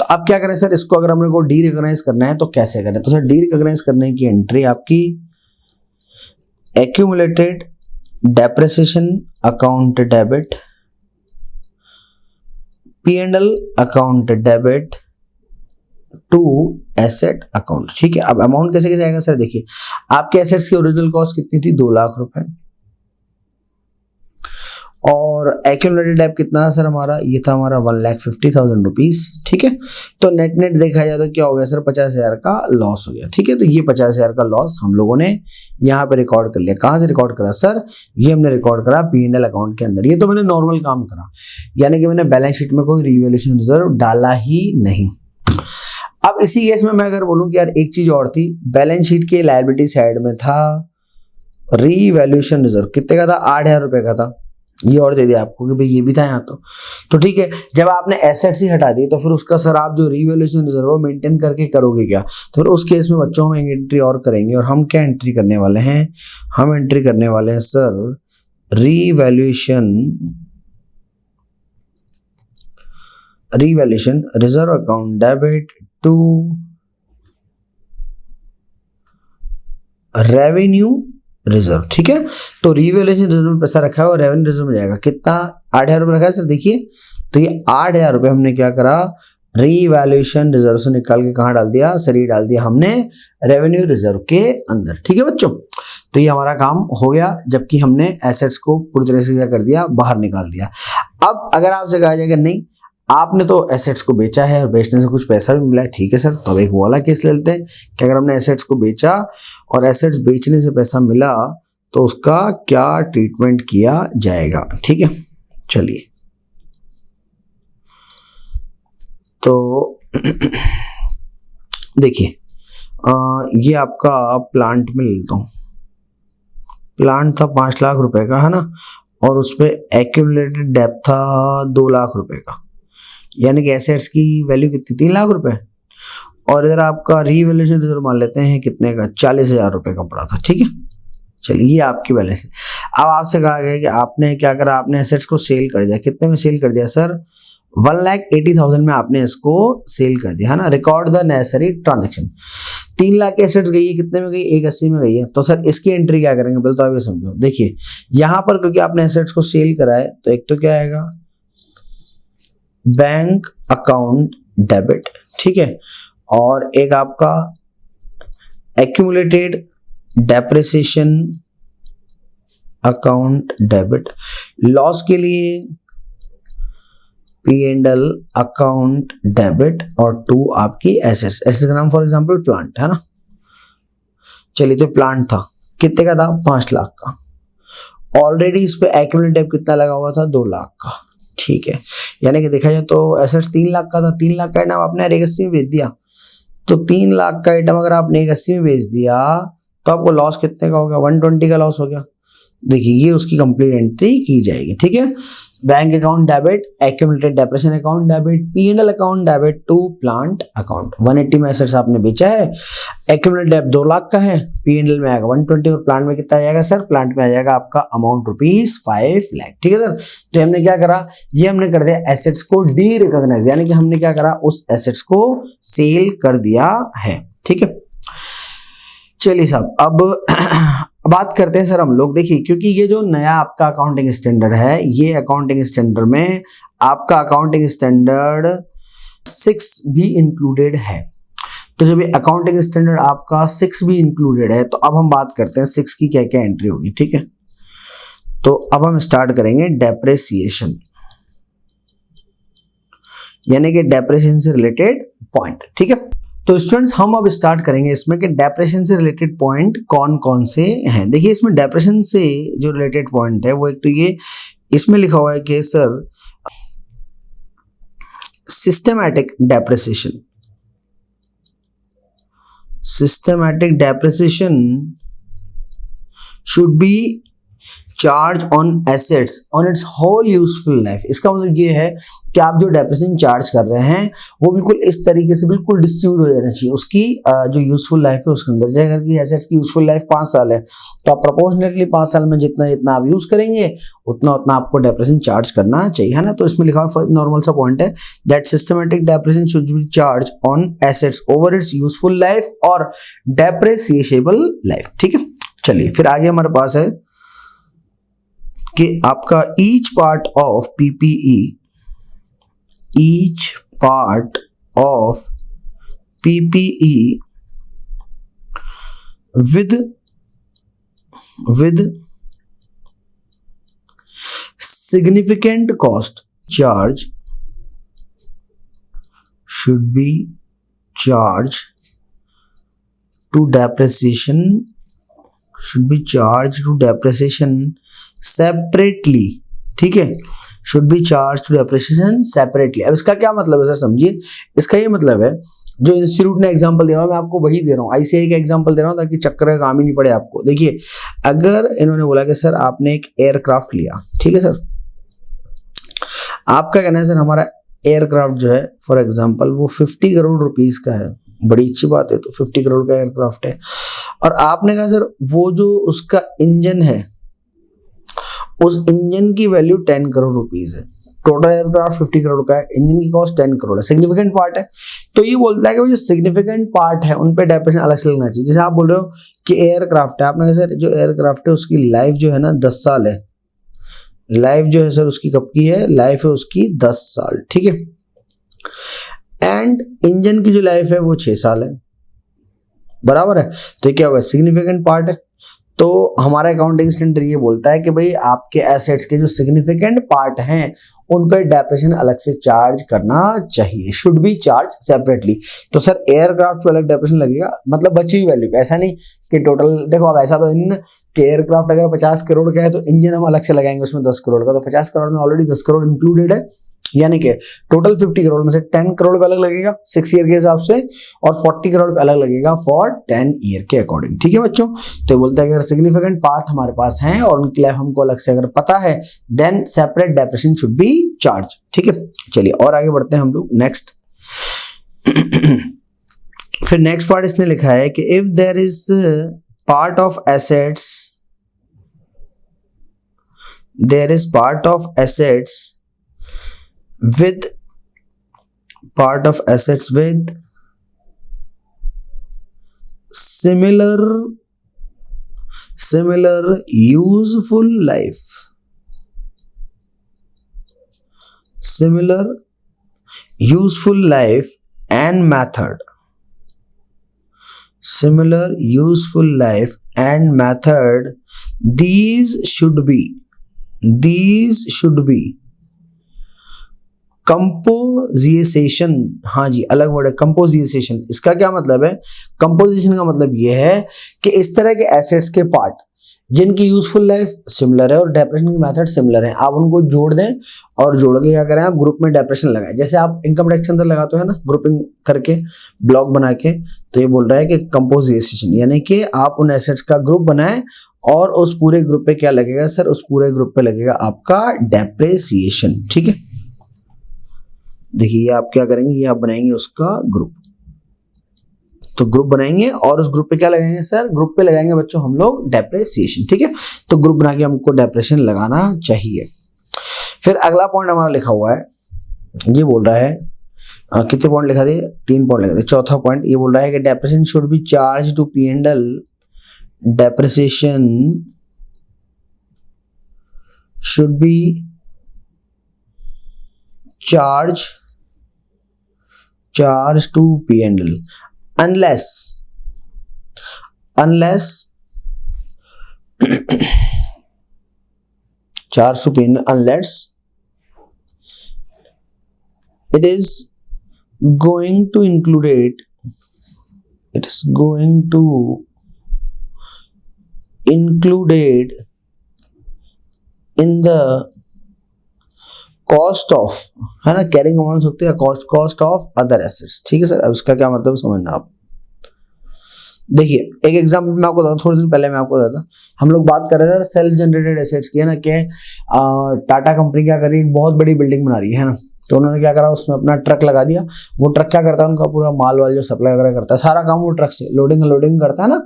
तो अब क्या करें सर, इसको अगर हमने को डी रिकॉग्नाइज करना है तो कैसे करें? तो सर डी रिकॉग्नाइज करने की एंट्री आपकी accumulated depreciation account debit, P&L account debit to asset account. ठीक है, अब अमाउंट कैसे कैसे आएगा सर? देखिए आपके एसेट्स की ओरिजिनल कॉस्ट कितनी थी? 2 लाख रुपए, और एक्यूमुलेटेड डेट कितना है सर हमारा? ये था हमारा 1,50,000 रुपीज। ठीक है, तो नेट नेट देखा जाए तो क्या हो गया सर? 50,000 का लॉस हो गया। ठीक है, तो ये 50,000 का लॉस हम लोगों ने यहाँ पे रिकॉर्ड कर लिया। कहाँ से रिकॉर्ड करा सर? ये हमने रिकॉर्ड करा P&L अकाउंट के अंदर। ये तो मैंने नॉर्मल काम करा, यानी कि मैंने बैलेंस शीट में कोई रिवैल्यूएशन रिजर्व डाला ही नहीं। अब इसी केस में मैं अगर बोलूं कि यार एक चीज और थी, बैलेंस शीट के लायबिलिटी साइड में था रीवैल्यूएशन रिजर्व। कितने का था? 8,000 रुपए का था। ये और दे दिया आपको कि भाई ये भी था यहाँ तो ठीक है। जब आपने एसेट्स ही हटा दी तो फिर उसका सर आप जो रीवैल्यूएशन रिजर्व मेंटेन करके करोगे क्या? तो फिर उस केस में बच्चों हम एंट्री और करेंगे, और हम क्या एंट्री करने वाले हैं? हम एंट्री करने वाले हैं sir revaluation reserve account debit to revenue reserve. ठीक है, तो रिवैल्यूएशन रिजर्व में पैसा रखा है और रेवेन्यू रिजर्व में जाएगा। कितना? 8,000 रुपए रखा है सर। देखिए तो ये 8,000 रुपए हमने क्या करा? रीवैल्यूएशन रिजर्व से निकाल के कहाँ डाल दिया सर? ये डाल दिया हमने रेवेन्यू रिजर्व के अंदर। ठीक है बच्चों, तो ये हमारा काम हो गया, जबकि हमने एसेट्स को पूरी तरह से क्या कर दिया? बाहर निकाल दिया। अब अगर आपसे कहा जाएगा नहीं आपने तो एसेट्स को बेचा है और बेचने से कुछ पैसा भी मिला है, ठीक है सर, तो अब एक वो वाला केस ले लेते हैं कि अगर हमने एसेट्स को बेचा और एसेट्स बेचने से पैसा मिला तो उसका क्या ट्रीटमेंट किया जाएगा। ठीक है, चलिए तो देखिए ये आपका प्लांट में ले लेता हूँ। प्लांट था 5 लाख रुपए का, है ना, और उस पर एक्यूमुलेटेड डेब्ट था 2 लाख रुपए का, यानी कि एसेट्स की वैल्यू कितनी? 3 लाख रुपए। और इधर आपका रीवैल्यूएशन रिजर्व मान लेते हैं कितने का? 40,000 रुपए का पड़ा था। ठीक है, चलिए ये आपकी बैलेंस है। अब आपसे कहा गया कि आपने क्या करा? आपने एसेट्स को सेल कर दिया। कितने में सेल कर दिया सर? 1,80,000 में आपने इसको सेल कर दिया, है ना। Record the necessary transaction. 3 lakh के एसेट्स गई है, कितने में गई? 180 में गई है। तो सर इसकी एंट्री क्या करेंगे? बोले तो आप ये समझो। देखिए यहाँ पर क्योंकि आपने एसेट्स को सेल करा है तो एक तो क्या आएगा? Bank account debit. ठीक है, और एक आपका accumulated depreciation account debit. Loss के लिए P&L अकाउंट डेबिट, और 2 आपकी एसेट्स। एसेट्स का नाम फॉर एग्जांपल प्लांट, है ना। चलिए तो प्लांट था, कितने का था? 5 लाख का। ऑलरेडी इस पे एक्यूमुलेटेड डेब्ट कितना लगा हुआ था? 2 लाख का। ठीक है, यानी कि देखा जाए तो एसेट्स 3 लाख का था। 3 लाख का आइटम आपने 180 में बेच दिया, तो 3 लाख का आइटम अगर आपने 180 में बेच दिया तो आपको लॉस कितने का हो गया? 120 का लॉस हो गया। देखिए ये उसकी कंप्लीट एंट्री की जाएगी। ठीक है, bank account debit, accumulated depreciation account debit, P&L account debit to plant account. 180 में एसेट्स आपने बेचा है, एक्यूमुलेटेड डेब्ट 2 लाख का है, P&L में आएगा 120, और प्लांट में कितना आ जाएगा सर? प्लांट में आ जाएगा आपका अमाउंट ₹5 लाख। ठीक है सर, तो हमने क्या करा? ये हमने कर दिया एसेट्स को डी रिकॉग्नाइज, यानी कि हमने क्या करा? उस एसेट्स को सेल कर दिया है। ठीक है, चलिए साहब अब बात करते हैं सर हम लोग। देखिए क्योंकि ये जो नया आपका अकाउंटिंग स्टैंडर्ड है, ये अकाउंटिंग स्टैंडर्ड में आपका अकाउंटिंग स्टैंडर्ड 6 भी इंक्लूडेड है। तो जब ये अकाउंटिंग स्टैंडर्ड आपका 6 भी इंक्लूडेड है तो अब हम बात करते हैं 6 की क्या क्या एंट्री होगी। ठीक है, तो अब हम स्टार्ट करेंगे डेप्रिसिएशन, यानी कि डेप्रिसिएशन से रिलेटेड पॉइंट। ठीक है, तो स्टूडेंट्स हम अब स्टार्ट करेंगे इसमें कि डेप्रिसिएशन से रिलेटेड पॉइंट कौन कौन से हैं। देखिए इसमें डेप्रिसिएशन से जो रिलेटेड पॉइंट है वो एक तो ये इसमें लिखा हुआ है कि sir systematic depreciation, systematic depreciation should be charge on assets on its whole useful life. इसका मतलब ये है कि आप जो डेप्रिसिएशन चार्ज कर रहे हैं वो बिल्कुल इस तरीके से बिल्कुल डिस्ट्रीब्यूट हो जाना चाहिए उसकी जो यूजफुल लाइफ है उसके अंदर। जैसे अगर कि एसेट्स की यूजफुल लाइफ 5 साल है तो आप प्रोपोर्शनेटली 5 साल में जितना जितना आप यूज करेंगे उतना उतना आपको डेप्रिसिएशन चार्ज करना चाहिए, है ना। तो इसमें लिखा हुआ नॉर्मल सा पॉइंट है that systematic depreciation should be charge on assets over it's useful life और डेप्रिसिएबल लाइफ। ठीक है, चलिए फिर आगे हमारे पास है कि आपका each part of PPE, each part of PPE with significant cost charge should be charged to depreciation separately. ठीक है, should be charge to depreciation separately. अब इसका क्या मतलब है सर, समझिए। इसका ये मतलब है जो इंस्टीट्यूट ने एग्जांपल दिया मैं आपको वही दे रहा हूँ, ICAI का एग्जांपल दे रहा हूँ ताकि चक्कर का काम ही नहीं पड़े आपको। देखिए, अगर इन्होंने बोला कि सर आपने एक एयरक्राफ्ट लिया, ठीक है सर, आपका कहना है सर हमारा एयरक्राफ्ट जो है फॉर एग्जाम्पल वो 50 करोड़ रुपीज का है, बड़ी अच्छी बात है, तो 50 करोड़ का एयरक्राफ्ट है। और आपने कहा सर वो जो उसका इंजन है उस इंजन की वैल्यू 10 करोड़ रुपीज है। टोटल एयरक्राफ्ट 50 करोड़ का है, इंजन की कॉस्ट 10 करोड़ है, सिग्निफिकेंट पार्ट है। तो ये बोलता है कि वो जो सिग्निफिकेंट पार्ट है उन पे डेप्रिसिएशन अलग से लगना चाहिए। जैसे आप बोल रहे हो कि एयरक्राफ्ट है, आपने कहा सर जो एयरक्राफ्ट है उसकी लाइफ जो है ना 10 साल है, लाइफ जो है सर उसकी कब की है, लाइफ है उसकी 10 साल। ठीक है, एंड इंजन की जो लाइफ है वो 6 साल है, बराबर है। तो ये क्या होगा, सिग्निफिकेंट पार्ट है। तो हमारा अकाउंटिंग स्टैंडर्ड ये बोलता है कि भाई आपके एसेट्स के जो सिग्निफिकेंट पार्ट हैं उन पर डेप्रिसिएशन अलग से चार्ज करना चाहिए, शुड बी चार्ज सेपरेटली। तो सर एयरक्राफ्ट पे अलग डेप्रिसिएशन लगेगा, मतलब बची हुई वैल्यू पे, ऐसा नहीं कि टोटल। देखो अब ऐसा तो नहीं कि एयरक्राफ्ट अगर 50 करोड़ का है तो इंजन हम अलग से लगाएंगे उसमें 10 करोड़ का, तो 50 करोड़ में ऑलरेडी 10 करोड़ इंक्लूडेड है, यानी कि टोटल 50 करोड़ में से 10 करोड़ पे अलग लगेगा 6 ईयर के हिसाब से और 40 करोड़ पे अलग लगेगा फॉर 10 ईयर के अकॉर्डिंग। ठीक है बच्चों, तो बोलते हैं अगर सिग्निफिकेंट पार्ट हमारे पास हैं और उनकी लाइफ हमको अलग से अगर पता है then separate depreciation should be charge. ठीक है, चलिए और आगे बढ़ते हैं हम लोग नेक्स्ट। फिर नेक्स्ट पार्ट इसने लिखा है कि if there is part of assets, there is part of assets with part of assets with similar useful life, and method, these should be composition. हाँ जी, अलग वर्ड है कंपोजिशन। इसका क्या मतलब है, कंपोजिशन का मतलब यह है कि इस तरह के एसेट्स के पार्ट जिनकी यूजफुल लाइफ सिमिलर है और डेप्रिसिएशन की मेथड सिमिलर है, आप उनको जोड़ दें और जोड़ के क्या करें, आप ग्रुप में डेप्रिसिएशन लगाएं। जैसे आप इनकम टैक्स के अंदर लगाते हो ना ग्रुपिंग करके ब्लॉक बना के, तो ये बोल रहा है कि कंपोजिशन यानी कि आप उन एसेट्स का ग्रुप बनाएं और उस पूरे ग्रुप पे क्या लगेगा सर, उस पूरे ग्रुप पे लगेगा आपका डेप्रिसिएशन। ठीक है, देखिए आप क्या करेंगे, ये आप बनाएंगे उसका ग्रुप, तो ग्रुप बनाएंगे और उस ग्रुप पे क्या लगाएंगे सर, ग्रुप पे लगाएंगे बच्चों हम लोग डेप्रिसिएशन। ठीक है, तो ग्रुप बना के हमको डेप्रिसिएशन लगाना चाहिए। फिर अगला पॉइंट हमारा लिखा हुआ है, ये बोल रहा है कितने पॉइंट लिखा दिए, 3 पॉइंट लिखा दिए। चौथा पॉइंट ये बोल रहा है कि depreciation should be charge to P&L, depreciation should be charge to P&L unless charge to P&L unless it is going to include in the cost of, है ना, कैरिंग अमाउंट सकते हैं कॉस्ट ऑफ अदर एसेट्स। ठीक है sir, अब इसका क्या मतलब समझना आप। देखिए एक एग्जांपल मैं आपको बताता हूँ, थोड़े दिन पहले मैं आपको बताता, हम लोग बात कर रहे थे सेल्फ जनरेटेड एसेट्स की, है ना, कि टाटा कंपनी क्या कर रही है, एक बहुत बड़ी बिल्डिंग बना रही है ना, तो उन्होंने क्या करा, उसमें अपना ट्रक लगा दिया। वो ट्रक क्या करता है, उनका पूरा माल वाल जो सप्लाई वगैरह करता है, सारा काम वो ट्रक से लोडिंग अनलोडिंग करता है ना।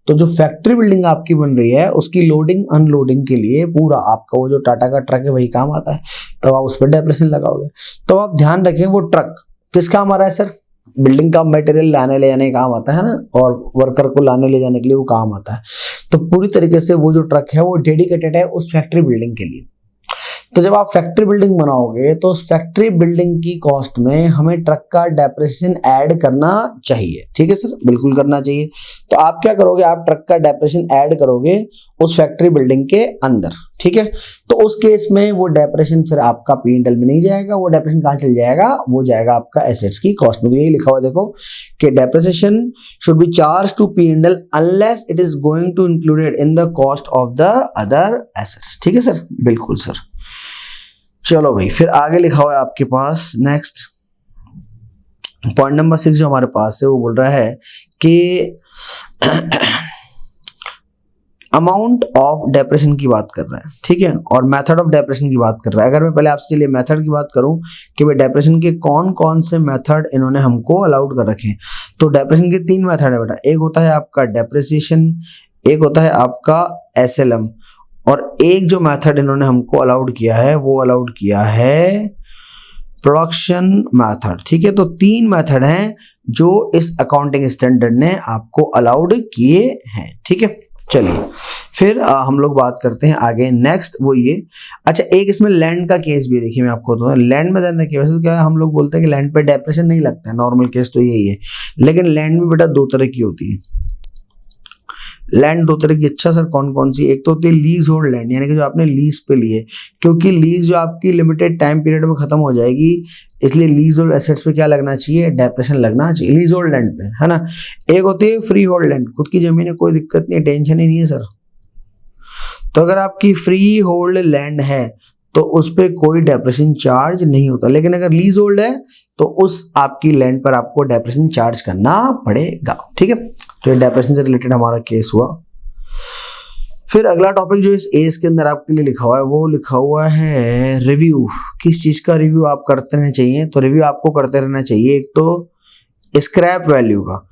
तो जो फैक्ट्री बिल्डिंग आपकी बन रही है, उसकी लोडिंग अनलोडिंग के लिए पूरा आपका वो जो टाटा का ट्रक है वही काम आता है। तब आप उस पर डेप्रेशन लगाओगे। तो आप ध्यान रखें, वो ट्रक किस काम आ रहा है सर, बिल्डिंग का मटेरियल लाने ले जाने का काम आता है ना, और वर्कर को लाने ले जाने के लिए वो काम आता है। तो पूरी तरीके से वो जो ट्रक है वो डेडिकेटेड है उस फैक्ट्री बिल्डिंग के लिए। तो जब आप फैक्ट्री बिल्डिंग बनाओगे तो उस फैक्ट्री बिल्डिंग की कॉस्ट में हमें ट्रक का डेप्रिसिएशन ऐड करना चाहिए, ठीक है सर, बिल्कुल करना चाहिए। तो आप क्या करोगे, आप ट्रक का डेप्रिसिएशन ऐड करोगे उस फैक्ट्री बिल्डिंग के अंदर, ठीक है। तो उस केस में वो डेप्रिसिएशन फिर आपका P&L में नहीं जाएगा, वो डेप्रिसिएशन कहाँ चल जाएगा, वो जाएगा आपका एसेट्स की कॉस्ट में। यही लिखा हुआ देखो कि depreciation should be charge to P&L unless it is going to included in the cost of the other assets, ठीक है सर, बिल्कुल सर। चलो भाई, फिर आगे लिखा हुआ है आपके पास नेक्स्ट पॉइंट नंबर 6 जो हमारे पास है, वो बोल रहा है कि अमाउंट ऑफ डेप्रेशन की बात कर रहा है, ठीक है, और मेथड ऑफ डेप्रेशन की बात कर रहा है। अगर मैं पहले आपसे चलिए मेथड की बात करूं कि भाई डेप्रेशन के कौन कौन से मेथड इन्होंने हमको अलाउड कर रखे हैं, तो डेप्रेशन के 3 मेथड है बेटा। एक होता है आपका डेप्रिसिएशन, एक होता है आपका SLM, और एक जो मेथड इन्होंने हमको अलाउड किया है वो अलाउड किया है प्रोडक्शन मेथड, ठीक है। तो 3 मेथड हैं जो इस अकाउंटिंग स्टैंडर्ड ने आपको अलाउड किए हैं, ठीक है। चलिए फिर हम लोग बात करते हैं आगे नेक्स्ट, वो ये, अच्छा एक इसमें लैंड का केस भी देखिए, मैं आपको तो लैंड में जानने की वजह से क्या हम लोग बोलते हैं कि लैंड पे डेप्रेशन नहीं लगता है, नॉर्मल केस तो यही है, लेकिन लैंड में बेटा 2 तरह की होती है। लैंड 2 तरह की, अच्छा सर कौन कौन सी, एक तो होती है लीज होल्ड लैंड, यानी कि जो आपने लीज पे लिए, क्योंकि लीज जो आपकी लिमिटेड टाइम पीरियड में खत्म हो जाएगी, इसलिए लीज होल्ड एसेट्स पे क्या लगना चाहिए, डेप्रेशन लगना चाहिए लीज होल्ड लैंड पे, है ना। एक होती है फ्री होल्ड लैंड, खुद की जमीन है, कोई दिक्कत नहीं है, टेंशन ही नहीं है सर। तो अगर आपकी फ्री होल्ड लैंड है तो उस पर कोई डेप्रेशन चार्ज नहीं होता, लेकिन अगर लीज होल्ड है तो उस आपकी लैंड पर आपको डेप्रेशन चार्ज करना पड़ेगा, ठीक है। तो ये डेप्रेशन से रिलेटेड हमारा केस हुआ। फिर अगला टॉपिक जो इस एस के अंदर आपके लिए लिखा हुआ है, वो लिखा हुआ है रिव्यू। किस चीज का रिव्यू आप करते रहना चाहिए, तो रिव्यू आपको करते रहना चाहिए एक तो स्क्रैप वैल्यू का,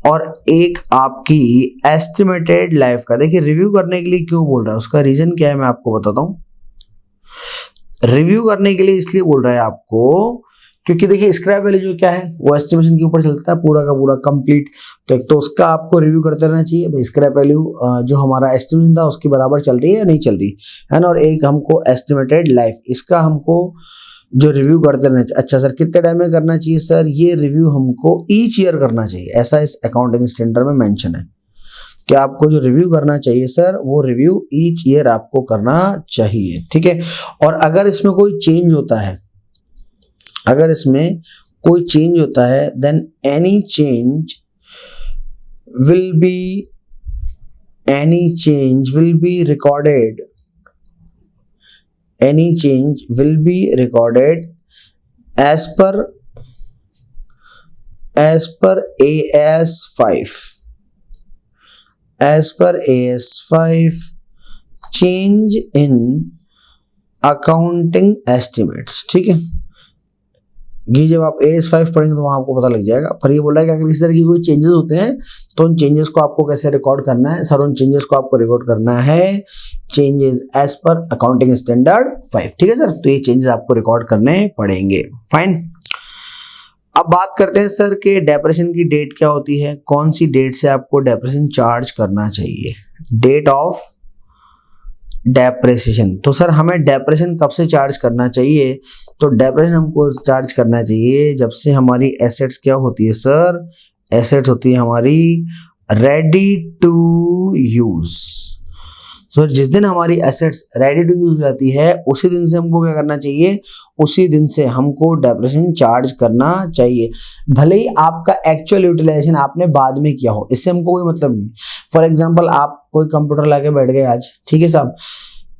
और एक आपकी एस्टिमेटेड लाइफ का। देखिए रिव्यू करने के लिए क्यों बोल रहा है, उसका रीजन क्या है मैं आपको बताता हूँ। रिव्यू करने के लिए इसलिए बोल रहा है आपको क्योंकि देखिए स्क्रैप वैल्यू जो क्या है वो एस्टिमेशन के ऊपर चलता है पूरा का पूरा कंप्लीट, तो एक तो उसका आपको रिव्यू करते रहना चाहिए भाई, स्क्रैप वैल्यू जो हमारा एस्टिमेशन था उसकी बराबर चल रही है या नहीं चल रही है ना, और एक हमको एस्टिमेटेड लाइफ, इसका हमको जो रिव्यू करते रहना चाहिए। अच्छा सर कितने टाइम में करना चाहिए, सर ये रिव्यू हमको ईच ईयर करना चाहिए, ऐसा इस अकाउंटिंग स्टैंडर्ड में मेंशन है कि आपको जो रिव्यू करना चाहिए सर वो रिव्यू ईच ईयर आपको करना चाहिए, ठीक है। और अगर इसमें कोई चेंज होता है, अगर इसमें कोई चेंज होता है then any change will be recorded, any change will be recorded as per AS5, as per AS5 change in accounting estimates, ठीक है। ये जब आप AS5 पढ़ेंगे तो वहां आपको पता लग जाएगा। पर ये बोल रहा है कि अगर इस तरह की कोई चेंजेस होते हैं तो उन चेंजेस को आपको कैसे रिकॉर्ड करना है, सर उन चेंजेस को आपको रिकॉर्ड करना है changes as per accounting standard 5, ठीक है सर। तो ये चेंजेस आपको रिकॉर्ड करने पड़ेंगे, फाइन। अब बात करते हैं सर के डेप्रेशन की डेट क्या होती है, कौन सी डेट से आपको डेप्रेशन चार्ज करना चाहिए, डेट ऑफ डेप्रेसिएशन। तो सर हमें डेप्रेशन कब से चार्ज करना चाहिए, तो डेप्रेशन हमको चार्ज करना चाहिए जब से हमारी एसेट्स क्या होती है सर, एसेट्स होती है हमारी रेडी टू यूज। तो जिस दिन हमारी एसेट्स रेडी टू यूज जाती है उसी दिन से हमको क्या करना चाहिए, उसी दिन से हमको डेप्रेशन चार्ज करना चाहिए, भले ही आपका एक्चुअल यूटिलाइजेशन आपने बाद में किया हो, इससे हमको कोई मतलब नहीं। फॉर एग्जांपल आप कोई कंप्यूटर लाके बैठ गए आज, ठीक है साहब,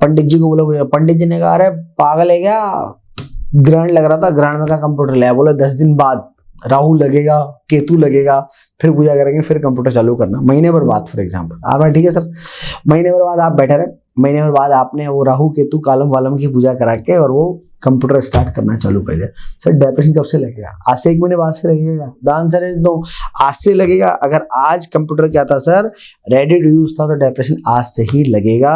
पंडित जी को बोले, पंडित जी ने कहा अरे पागल है क्या, ग्रहण लग रहा था, ग्रहण में का कंप्यूटर लाया, बोले 10 दिन बाद राहु लगेगा, केतु लगेगा, फिर पूजा करेंगे, फिर कंप्यूटर चालू करना, महीने भर बाद फॉर एग्जाम्पल। आप ठीक है सर, महीने भर बाद आप बैठे रहे, महीने भर बाद आपने वो राहु केतु कालम वालम की पूजा करा के और वो कंप्यूटर स्टार्ट करना चालू कर दिया। सर डिप्रेशन कब से लगेगा? आज से 1 महीने बाद से लगेगा। द आंसर इज नो, आज से लगेगा। अगर आज कंप्यूटर क्या था सर, रेडी टू यूज था, तो डिप्रेशन आज से ही लगेगा।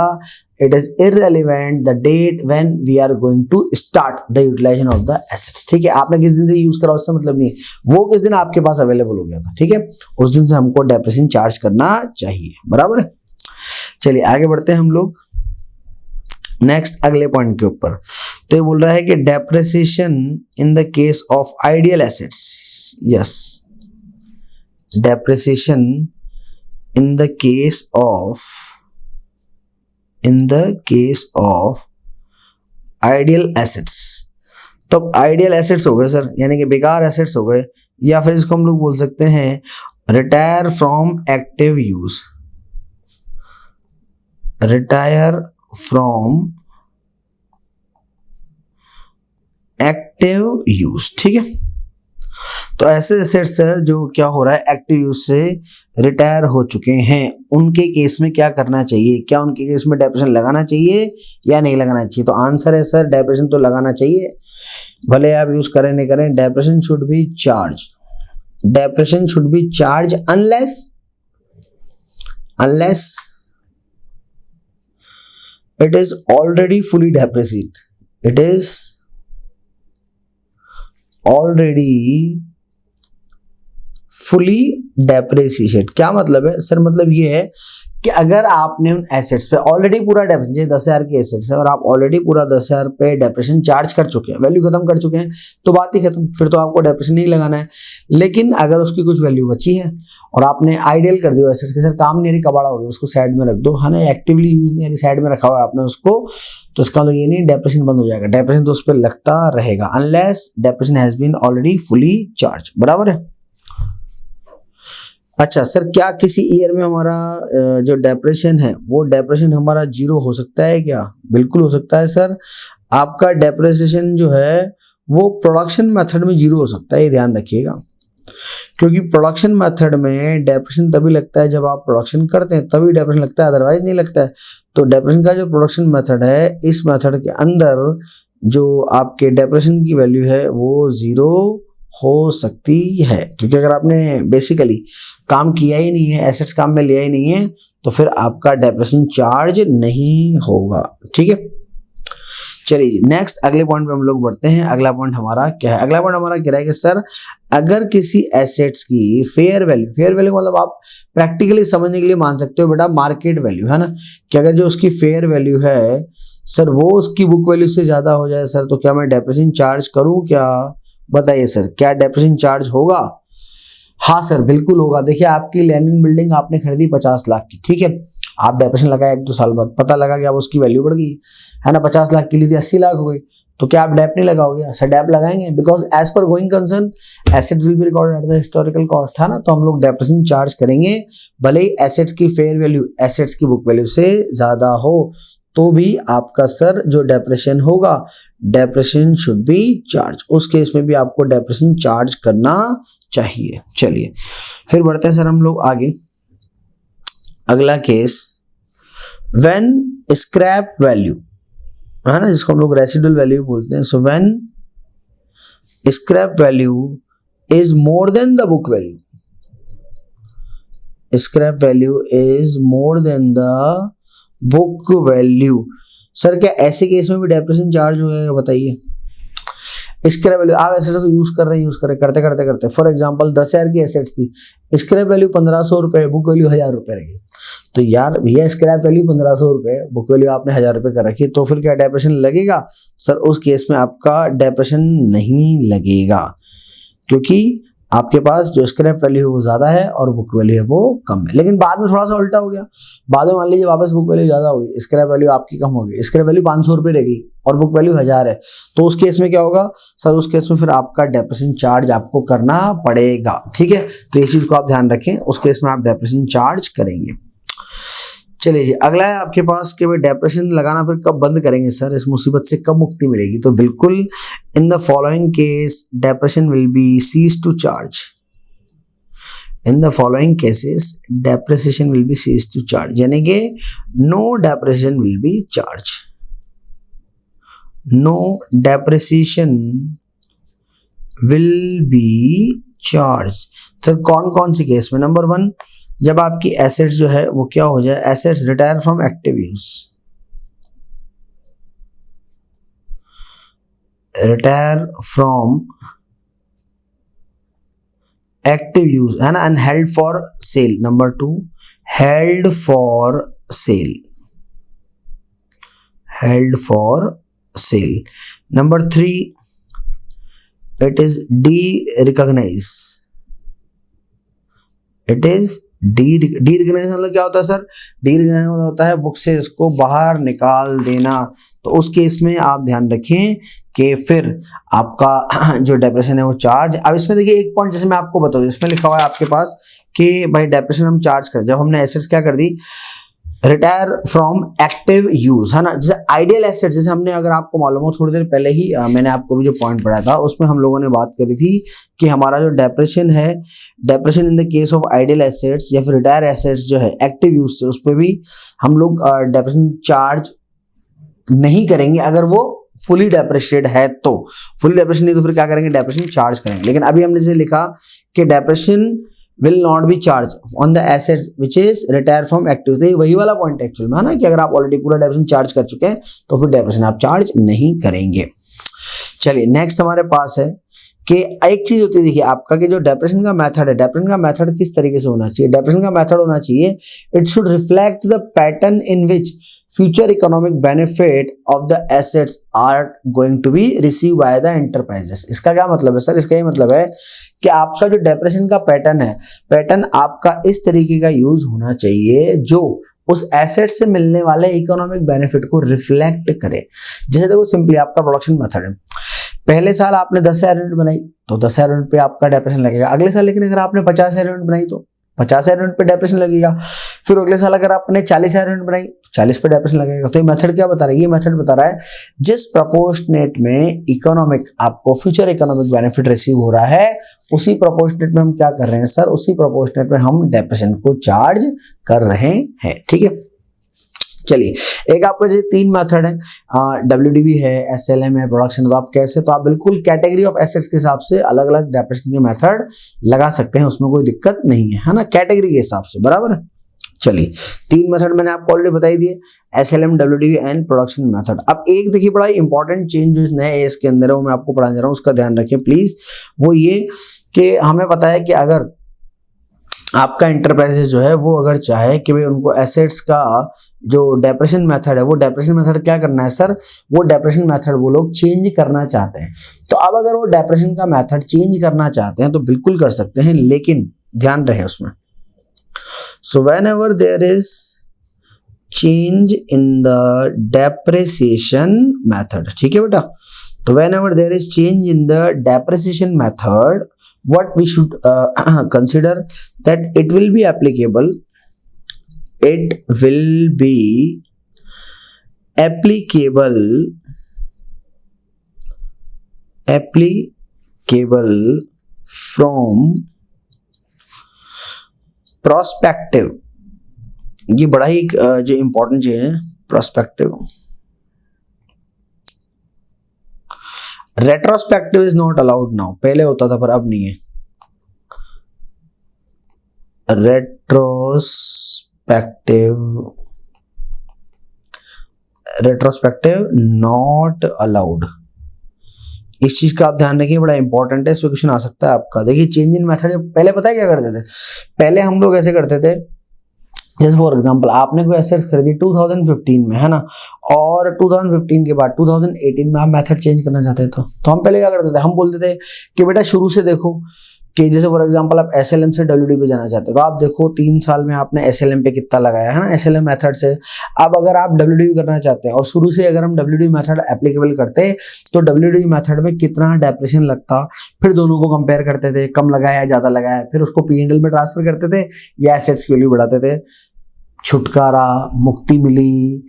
It is irrelevant the date when we are going to start the utilisation of the assets. ठीक है, आपने किस दिन से यूज करा उससे मतलब नहीं, वो किस दिन आपके पास अवेलेबल हो गया था, ठीक है, उस दिन से हमको डिप्रेशन चार्ज करना चाहिए, बराबर है। चलिए आगे बढ़ते हैं हम लोग नेक्स्ट अगले पॉइंट के ऊपर। तो ये बोल रहा है कि depreciation in the case of ideal assets, yes, depreciation in the case of ideal assets. तो आइडियल एसेट्स हो गए सर, यानी कि बेकार एसेट्स हो गए, या फिर इसको हम लोग बोल सकते हैं retire from active use, retire from active use, ठीक है। तो ऐसे एसेट्स सर जो क्या हो रहा है, एक्टिव यूज से रिटायर हो चुके हैं, उनके केस में क्या करना चाहिए? क्या उनके केस में डिप्रेशन लगाना चाहिए या नहीं लगाना चाहिए? तो आंसर है सर डिप्रेशन तो लगाना चाहिए, भले आप यूज करें नहीं करें। Depression should be charge, depression should be charge unless it is already fully depreciated, it is already fully depreciated। क्या मतलब है सर? मतलब ये है कि अगर आपने उन एसेट्स पे ऑलरेडी पूरा डेप्रेशन, जैसे 10,000 की एसेट्स है और आप ऑलरेडी पूरा 10,000 पे डेप्रेशन चार्ज कर चुके हैं, वैल्यू खत्म कर चुके हैं, तो बात ही खत्म, फिर तो आपको डेप्रेशन नहीं लगाना है। लेकिन अगर उसकी कुछ वैल्यू बची है और आपने आइडियल कर दिया एसेट्स के, सर काम नहीं रही, कबाड़ा हो गया, उसको साइड में रख दो, है ना, एक्टिवली यूज नहीं, साइड में रखा हुआ है आपने उसको, तो इसका मतलब ये नहीं डेप्रेशन बंद हो जाएगा, डेप्रेशन तो उस पर लगता रहेगा unless depreciation has been already fully charge, बराबर है। अच्छा सर, क्या किसी ईयर में हमारा जो डिप्रेशन है वो डिप्रेशन हमारा 0 हो सकता है क्या? बिल्कुल हो सकता है सर। आपका डिप्रेसिएशन जो है वो प्रोडक्शन मेथड में 0 हो सकता है, ये ध्यान रखिएगा, क्योंकि प्रोडक्शन मेथड में डिप्रेशन तभी लगता है जब आप प्रोडक्शन करते हैं, तभी डिप्रेशन लगता है, अदरवाइज नहीं लगता है। तो डिप्रेशन का जो प्रोडक्शन मेथड है, इस मेथड के अंदर जो आपके डिप्रेशन की वैल्यू है वो 0 हो सकती है, क्योंकि अगर आपने बेसिकली काम किया ही नहीं है, एसेट्स काम में लिया ही नहीं है, तो फिर आपका डिप्रेशन चार्ज नहीं होगा, ठीक है। चलिए नेक्स्ट अगले पॉइंट पे हम लोग बढ़ते हैं। अगला पॉइंट हमारा क्या है? अगला पॉइंट हमारा क्या है कि सर अगर किसी एसेट्स की फेयर वैल्यू मतलब आप प्रैक्टिकली समझने के लिए मान सकते हो बेटा मार्केट वैल्यू, है ना, कि अगर जो उसकी फेयर वैल्यू है सर वो उसकी बुक वैल्यू से ज्यादा हो जाए सर, तो क्या मैं डिप्रेशन चार्ज करूं क्या? बताइए सर, क्या डिप्रेशन चार्ज होगा? हाँ सर बिल्कुल होगा। देखिए आपकी लैंड बिल्डिंग आपने खरीदी 50 लाख की, ठीक है, आप डिप्रेशन लगाए 1-2 साल बाद, पता लगा कि अब उसकी वैल्यू बढ़ गई, है ना, 50 लाख की ली थी 80 लाख हो गई, तो क्या आप डैप नहीं लगाओगे? सर डैप लगाएंगे, because as per going concern asset will be recorded at the historical cost, है ना, तो हम लोग डिप्रेशन चार्ज करेंगे, भले ही एसेट्स की फेयर वैल्यू एसेट्स की बुक वैल्यू से ज्यादा हो, तो भी आपका सर जो डिप्रेशन होगा, डिप्रेशन शुड बी चार्ज, उस केस में भी आपको डिप्रेशन चार्ज करना चाहिए। चलिए फिर बढ़ते हैं सर हम लोग आगे। अगला केस, व्हेन स्क्रैप वैल्यू, है ना, जिसको हम लोग रेसिडुअल वैल्यू बोलते हैं, so when scrap value is more than the book value, scrap value is more than the book value, sir क्या ऐसे केस में भी डिप्रेशन चार्ज हो जाएगा? बताइए। स्क्रैप वैल्यू आप एसेट्स को यूज कर रहे हैं, करते फॉर एग्जांपल 10,000 की एसेट्स थी, स्क्रैप वैल्यू 1,500 रुपए, बुक वैल्यू 1,000 रुपए रही, तो यार भैया स्क्रैप वैल्यू 1,500 रुपए, बुक वैल्यू आपने 1,000 रुपए कर रखी, तो फिर क्या डिप्रेशन लगेगा? सर उस केस में आपका डिप्रेशन नहीं लगेगा, क्योंकि आपके पास जो स्क्रैप वैल्यू है वो ज्यादा है और बुक वैल्यू है वो कम है। लेकिन बाद में थोड़ा सा उल्टा हो गया, बाद में मान लीजिए वापस बुक वैल्यू ज्यादा होगी, स्क्रैप वैल्यू आपकी कम होगी, स्क्रैप वैल्यू 500 रुपए रहेगी और बुक वैल्यू 1,000 है, तो उस केस में क्या होगा सर? उस केस में फिर आपका डिप्रेशन चार्ज आपको करना पड़ेगा, ठीक है, तो इस चीज को आप ध्यान रखें, उस केस में आप डिप्रेशन चार्ज करेंगे। चलिए जी, अगला है आपके पास कि भाई डेप्रेशन लगाना फिर कब बंद करेंगे सर, इस मुसीबत से कब मुक्ति मिलेगी? तो बिल्कुल, in the following case depreciation will be cease to charge. In the following cases depreciation will be cease to charge, यानी कि no depreciation will be charge, no depreciation will be charge. Sir कौन कौन सी case में? Number 1, जब आपकी assets जो है वो क्या हो जाए, assets retire from active use, retire from active use है ना, and held for sale. Number 2, held for sale, held for sale. Number 3, it is de-recognize, it is de-recognize मतलब क्या होता है सर? de-recognize मतलब होता है बुक से इसको बाहर निकाल देना। तो उस केस में आप ध्यान रखें कि फिर आपका जो डिप्रेशन है वो चार्ज। अब इसमें देखिए एक पॉइंट जैसे मैं आपको बताऊँ, इसमें लिखा हुआ है आपके पास कि भाई डिप्रेशन हम चार्ज कर, जब हमने एसेट्स क्या कर दी, रिटायर फ्रॉम एक्टिव यूज है ना। जैसे आइडियल एसेट, जैसे हमने, अगर आपको मालूम हो थोड़ी देर पहले ही मैंने आपको भी जो पॉइंट पढ़ाया था उसमें हम लोगों ने बात करी थी कि हमारा जो डिप्रेशन है, depression in the case of ideal assets या फिर रिटायर एसेट्स जो है एक्टिव यूज से, उस पर भी हम लोग डिप्रेशन चार्ज नहीं करेंगे अगर वो फुली डेप्रेसेड है। तो फुली डेप्रेशन नहीं तो फिर क्या करेंगे, डिप्रेशन चार्ज करेंगे। लेकिन अभी हमने जैसे लिखा कि depression will not be charged on the assets which is retired from active। तो वही वाला पॉइंट एक्चुअल में है ना कि अगर आप ऑलरेडी पूरा डेप्रेशन चार्ज कर चुके हैं तो फिर डेप्रेशन आप चार्ज नहीं करेंगे। चलिए नेक्स्ट हमारे पास है कि एक चीज होती है, देखिए आपका कि जो डेप्रेशन का मेथड है, डेप्रेशन का मेथड किस तरीके से होना चाहिए? डेप्रेशन का मेथड होना चाहिए, it should reflect the pattern in which future economic benefit of the assets are going to be receive by the enterprises. इसका क्या मतलब है सर? इसका ये मतलब है कि आपका जो डेप्रेशन का पैटर्न है, पैटर्न आपका इस तरीके का यूज होना चाहिए जो उस एसेट से मिलने वाले इकोनॉमिक बेनिफिट को रिफ्लेक्ट करे। जैसे देखो सिंपली आपका प्रोडक्शन मेथड है, पहले साल आपने 10,000 यूनिट बनाई तो 10,000 यूनिट पे आपका डेप्रेशन लगेगा। अगले साल लेकिन अगर आपने 50,000 यूनिट बनाई तो 50,000 यूनिट पे डेप्रेशन लगेगा। फिर अगले साल अगर आपने 40,000 यूनिट बनाई तो 40 पे डेप्रेशन लगेगा। तो ये मेथड क्या बता रहा है? ये मेथड बता रहा है जिस प्रोपोर्शनेट में इकोनॉमिक आपको फ्यूचर इकोनॉमिक बेनिफिट रिसीव हो रहा है, उसी प्रोपोर्शनेट में हम क्या कर रहे हैं सर? उसी प्रोपोर्शनेट में हम डेप्रेशन को चार्ज कर रहे हैं। ठीक है, चलिए एक आपका जैसे 3 मेथड है, WDV है, SLM है, प्रोडक्शन। तो आप कैसे, तो आप बिल्कुल कैटेगरी ऑफ एसेट्स के हिसाब से अलग अलग डेप्रेशन के मेथड लगा सकते हैं, उसमें कोई दिक्कत नहीं है ना, कैटेगरी के हिसाब से, बराबर है। चलिए 3 मेथड मैंने आपको ऑलरेडी बताई दिए, SLM, WDV and production method. अब एक देखिए बड़ा इंपॉर्टेंट चेंज जो इस नए एस के अंदर है वो मैं आपको पढ़ाने जा रहा हूँ, उसका ध्यान रखें प्लीज। वो ये कि हमें पता है कि अगर आपका इंटरप्राइजेस जो है वो अगर चाहे कि भाई उनको एसेट्स का जो डेप्रेशन मेथड है, वो डेप्रेशन मेथड क्या करना है सर? वो डेप्रेशन मेथड वो लोग चेंज करना चाहते हैं। तो अब अगर वो डेप्रेशन का मेथड चेंज करना चाहते हैं तो बिल्कुल कर सकते हैं, लेकिन ध्यान रहे उसमें। So whenever there is change in the depreciation method, ठीक है बेटा, तो whenever there is change in the depreciation method, what we should consider that it will be applicable, it will be applicable from prospective। ये बड़ा ही जो important चीज है, prospective। Retrospective is not allowed now, पहले होता था पर अब नहीं है। रेट्रोस्पेक्टिव नॉट अलाउड, इस चीज का आप ध्यान रखिए, बड़ा इंपॉर्टेंट है, इस पे क्वेश्चन आ सकता है आपका। देखिए चेंज इन मेथड, पहले पता है क्या करते थे? पहले हम लोग ऐसे करते थे, जैसे फॉर एग्जांपल आपने कोई एसेट्स खरीदी 2015 में, है ना, और 2015 के बाद 2018 में आप मेथड चेंज करना चाहते थे तो हम पहले क्या करते थे? हम बोलते थे कि बेटा शुरू से देखो कि जैसे फॉर एग्जांपल आप SLM से WDV पे जाना चाहते हो तो आप देखो 3 साल में आपने SLM पे कितना लगाया है ना, SLM मेथड से। अब अगर आप WDV करना चाहते हैं और शुरू से अगर हम WDV मेथड एप्लीकेबल करते तो WDV मेथड में कितना डेप्रेशन लगता, फिर दोनों को कंपेयर करते थे, कम लगाया ज़्यादा लगाया, फिर उसको P&L में ट्रांसफर करते थे या एसेट्स की वैल्यू बढ़ाते थे। छुटकारा, मुक्ति मिली।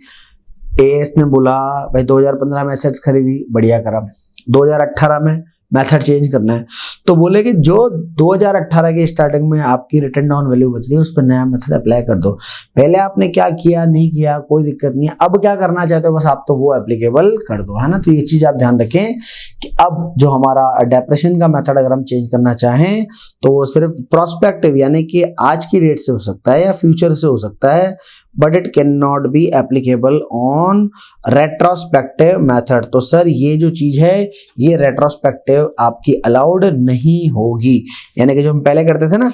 एएस ने बोला भाई 2015 में एसेट्स खरीदी, बढ़िया करा, 2018 में मेथड चेंज करना है, तो बोले कि जो 2018 के स्टार्टिंग में आपकी रिटर्न डाउन वैल्यू बच रही है उस पर नया मेथड अप्लाई कर दो। पहले आपने क्या किया नहीं किया कोई दिक्कत नहीं है, अब क्या करना चाहते हो बस आप तो वो एप्लीकेबल कर दो, है ना। तो ये चीज आप ध्यान रखें कि अब जो हमारा डेप्रेशन का मेथड अगर हम चेंज करना चाहें तो वो सिर्फ प्रोस्पेक्टिव यानी कि आज की डेट से हो सकता है या फ्यूचर से हो सकता है, but it can not be applicable on retrospective method. तो सर ये जो चीज है ये रेट्रोस्पेक्टिव आपकी अलाउड नहीं होगी, यानी कि जो हम पहले करते थे ना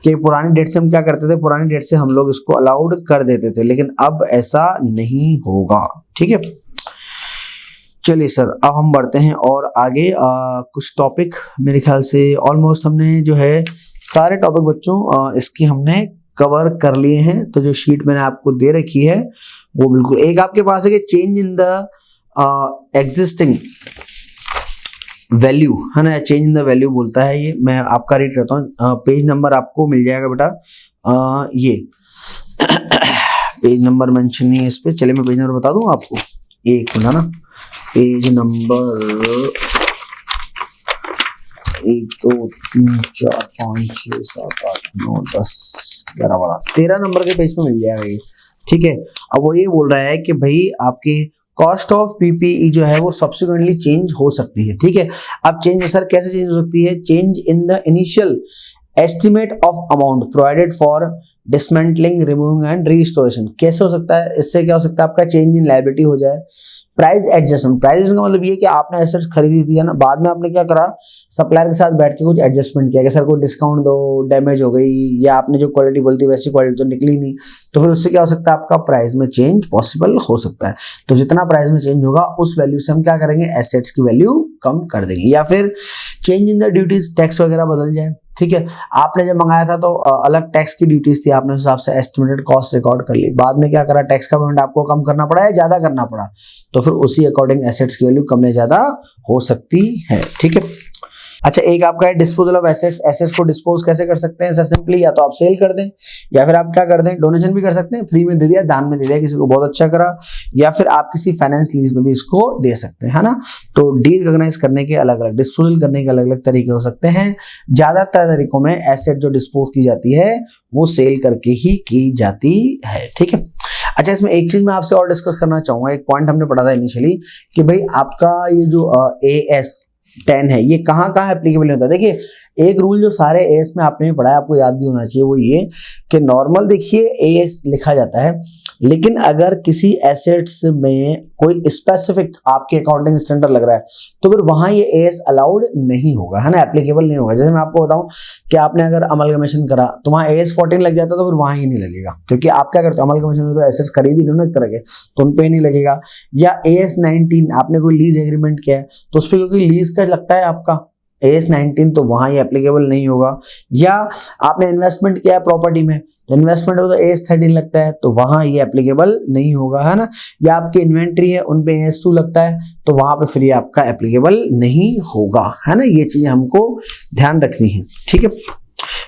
कि पुरानी डेट से हम क्या करते थे, पुरानी डेट से हम लोग इसको अलाउड कर देते थे, लेकिन अब ऐसा नहीं होगा, ठीक है। चलिए सर अब हम बढ़ते हैं और आगे कुछ टॉपिक मेरे ख्याल से ऑलमोस्ट हमने जो है सारे टॉपिक बच्चों इसकी हमने कवर कर लिए हैं। तो जो शीट मैंने आपको दे रखी है वो बिल्कुल एक आपके पास है कि change in the existing value, है ना, चेंज इन द वैल्यू बोलता है ये। मैं आपका रीड करता हूँ, पेज नंबर आपको मिल जाएगा बेटा, ये पेज नंबर मेंशन नहीं है इस पे, चलिए मैं पेज नंबर बता दूं आपको, एक मिनट ना, पेज नंबर 1 2 3 4 5 6 7 8 9 10 11 12 13 नंबर के पेज में मिल जाएगा ये, ठीक है। अब वो ये बोल रहा है कि भाई आपके कॉस्ट ऑफ पीपीई जो है वो सब्सिक्वेंटली चेंज हो सकती है, ठीक है। अब चेंज सर कैसे चेंज हो सकती है, change in the initial estimate of amount provided for dismantling removing and restoration. कैसे हो सकता है, इससे क्या हो सकता है आपका चेंज इन लायबिलिटी हो जाए। प्राइस एडजस्टमेंट, प्राइस एडजस्टमेंट का मतलब ये कि आपने एसेट्स खरीदी थी है ना, बाद में आपने क्या करा सप्लायर के साथ बैठ के कुछ एडजस्टमेंट किया कि सर को डिस्काउंट दो, डैमेज हो गई या आपने जो क्वालिटी बोलती वैसी क्वालिटी तो निकली नहीं, तो फिर उससे क्या हो सकता है आपका प्राइस में चेंज पॉसिबल हो सकता है। तो जितना प्राइस में चेंज होगा उस वैल्यू से हम क्या करेंगे एसेट्स की वैल्यू कम कर देंगे, या फिर change in the duties, tax वगैरह बदल जाए, ठीक है। आपने जब मंगाया था तो अलग टैक्स की ड्यूटीज थी, आपने उस हिसाब से एस्टिमेटेड कॉस्ट रिकॉर्ड कर ली, बाद में क्या करा टैक्स का पेमेंट आपको कम करना पड़ा या ज्यादा करना पड़ा, तो फिर उसी अकॉर्डिंग एसेट्स की वैल्यू कम या ज्यादा हो सकती है, ठीक है। अच्छा एक आपका है डिस्पोजल ऑफ एसेट्स, एसेट्स को डिस्पोज कैसे कर सकते हैं सर, सिंपली या तो आप सेल कर दें या फिर आप क्या कर दें डोनेशन भी कर सकते हैं, फ्री में दे दिया, दान में दे दिया, किसी को बहुत अच्छा करा, या फिर आप किसी फाइनेंस लीज में भी इसको दे सकते हैं, है ना। तो डील रिकॉग्नाइज करने के अलग अलग, डिस्पोजल करने के अलग अलग तरीके हो सकते हैं। ज्यादातर तरीकों में एसेट जो डिस्पोज की जाती है वो सेल करके ही की जाती है, ठीक है। अच्छा इसमें एक चीज मैं आपसे और डिस्कस करना चाहूंगा, एक पॉइंट हमने पढ़ा था इनिशियली कि भाई आपका ये जो AS 10 है ये कहाँ कहाँ एप्लीकेबल होता है। देखिए एक रूल जो सारे एएस में आपने भी पढ़ा है, आपको याद भी होना चाहिए, वो ये कि नॉर्मल देखिए एएस लिखा जाता है, लेकिन अगर किसी एसेट्स में कोई स्पेसिफिक आपके अकाउंटिंग स्टैंडर्ड लग रहा है तो फिर वहां ये एएस अलाउड नहीं होगा, है ना, एप्लीकेबल नहीं होगा। जैसे मैं आपको बताऊं कि आपने अगर अमलगमेशन करा तो वहां AS 14 लग जाता है तो फिर वहां ही नहीं लगेगा, क्योंकि आप क्या करते हो अमलगमेशन में तो एसेट्स खरीदी नहीं ना एक तरह के, तो उन पे नहीं लगेगा। या AS 19 आपने कोई लीज एग्रीमेंट किया है तो उस पर क्योंकि लीज का लगता है आपका AS 19 तो वहां ये एप्लीकेबल नहीं होगा। या आपने इन्वेस्टमेंट किया है प्रॉपर्टी में, इन्वेस्टमेंट में तो AS 13 लगता है तो वहां ये एप्लीकेबल नहीं होगा, है ना। या आपकी इन्वेंट्री है उन पे AS 2 लगता है तो वहां पे फिर ये आपका एप्लीकेबल नहीं होगा, है ना। ये चीजें हमको ध्यान रखनी है, ठीक है।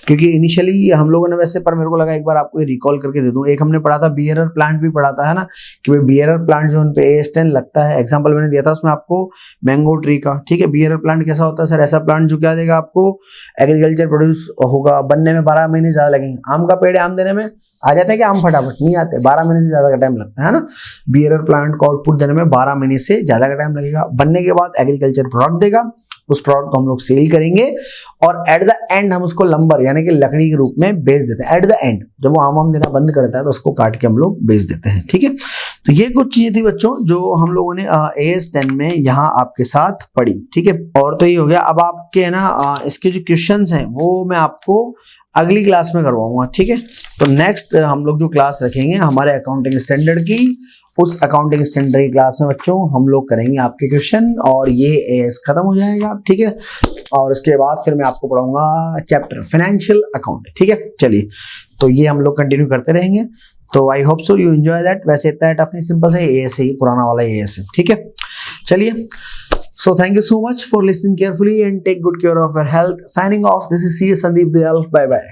क्योंकि इनिशियली हम लोगों ने वैसे, पर मेरे को लगा एक बार आपको रिकॉल करके दे दूं, एक हमने पढ़ा था बियरर प्लांट भी पढ़ा था, है ना, कि भाई बियरर प्लांट जो उन पे AS 10 लगता है। एग्जांपल मैंने दिया था उसमें आपको मैंगो ट्री का, ठीक है। बियरर प्लांट कैसा होता है सर, ऐसा प्लांट जो क्या देगा आपको एग्रीकल्चर प्रोड्यूस होगा, बनने में 12 महीने ज्यादा लगेंगे। आम का पेड़ आम देने में आ जाते हैं कि आम फटाफट नहीं आते, 12 महीने से ज्यादा का टाइम लगता है ना। बियरर प्लांट को आउटपुट देने में 12 महीने से ज्यादा का टाइम लगेगा, बनने के बाद एग्रीकल्चर प्रोडक्ट देगा, उस प्रोडक्ट को हम लोग सेल करेंगे और एट द एंड हम उसको लंबर यानी कि लकड़ी के रूप में बेच देते हैं। एट द एंड जब वो आम देना बंद करता है तो उसको काट के हम लोग बेच देते हैं, ठीक है। तो ये कुछ चीजें थी बच्चों जो हम लोगों ने AS 10 में यहाँ आपके साथ पढ़ी, ठीक है। और तो ये हो गया, अब आपके है ना इसके जो क्वेश्चंस हैं वो मैं आपको अगली क्लास में करवाऊंगा, ठीक है। तो नेक्स्ट हम लोग जो क्लास रखेंगे हमारे अकाउंटिंग स्टैंडर्ड की, उस अकाउंटिंग स्टैंडर्ड की क्लास में बच्चों हम लोग करेंगे आपके क्वेश्चन और ये AS खत्म हो जाएगा, ठीक है। और उसके बाद फिर मैं आपको पढ़ाऊंगा चैप्टर फाइनेंशियल अकाउंट, ठीक है। चलिए तो ये हम लोग कंटिन्यू करते रहेंगे। तो I hope so you enjoy that. वैसे इतना टफ नहीं, सिंपल सा AS है, पुराना वाला AS है, ठीक है। चलिए so thank you so much for listening carefully and take good care of your health. Signing off, this is CS Sandeep Dayal. Bye bye.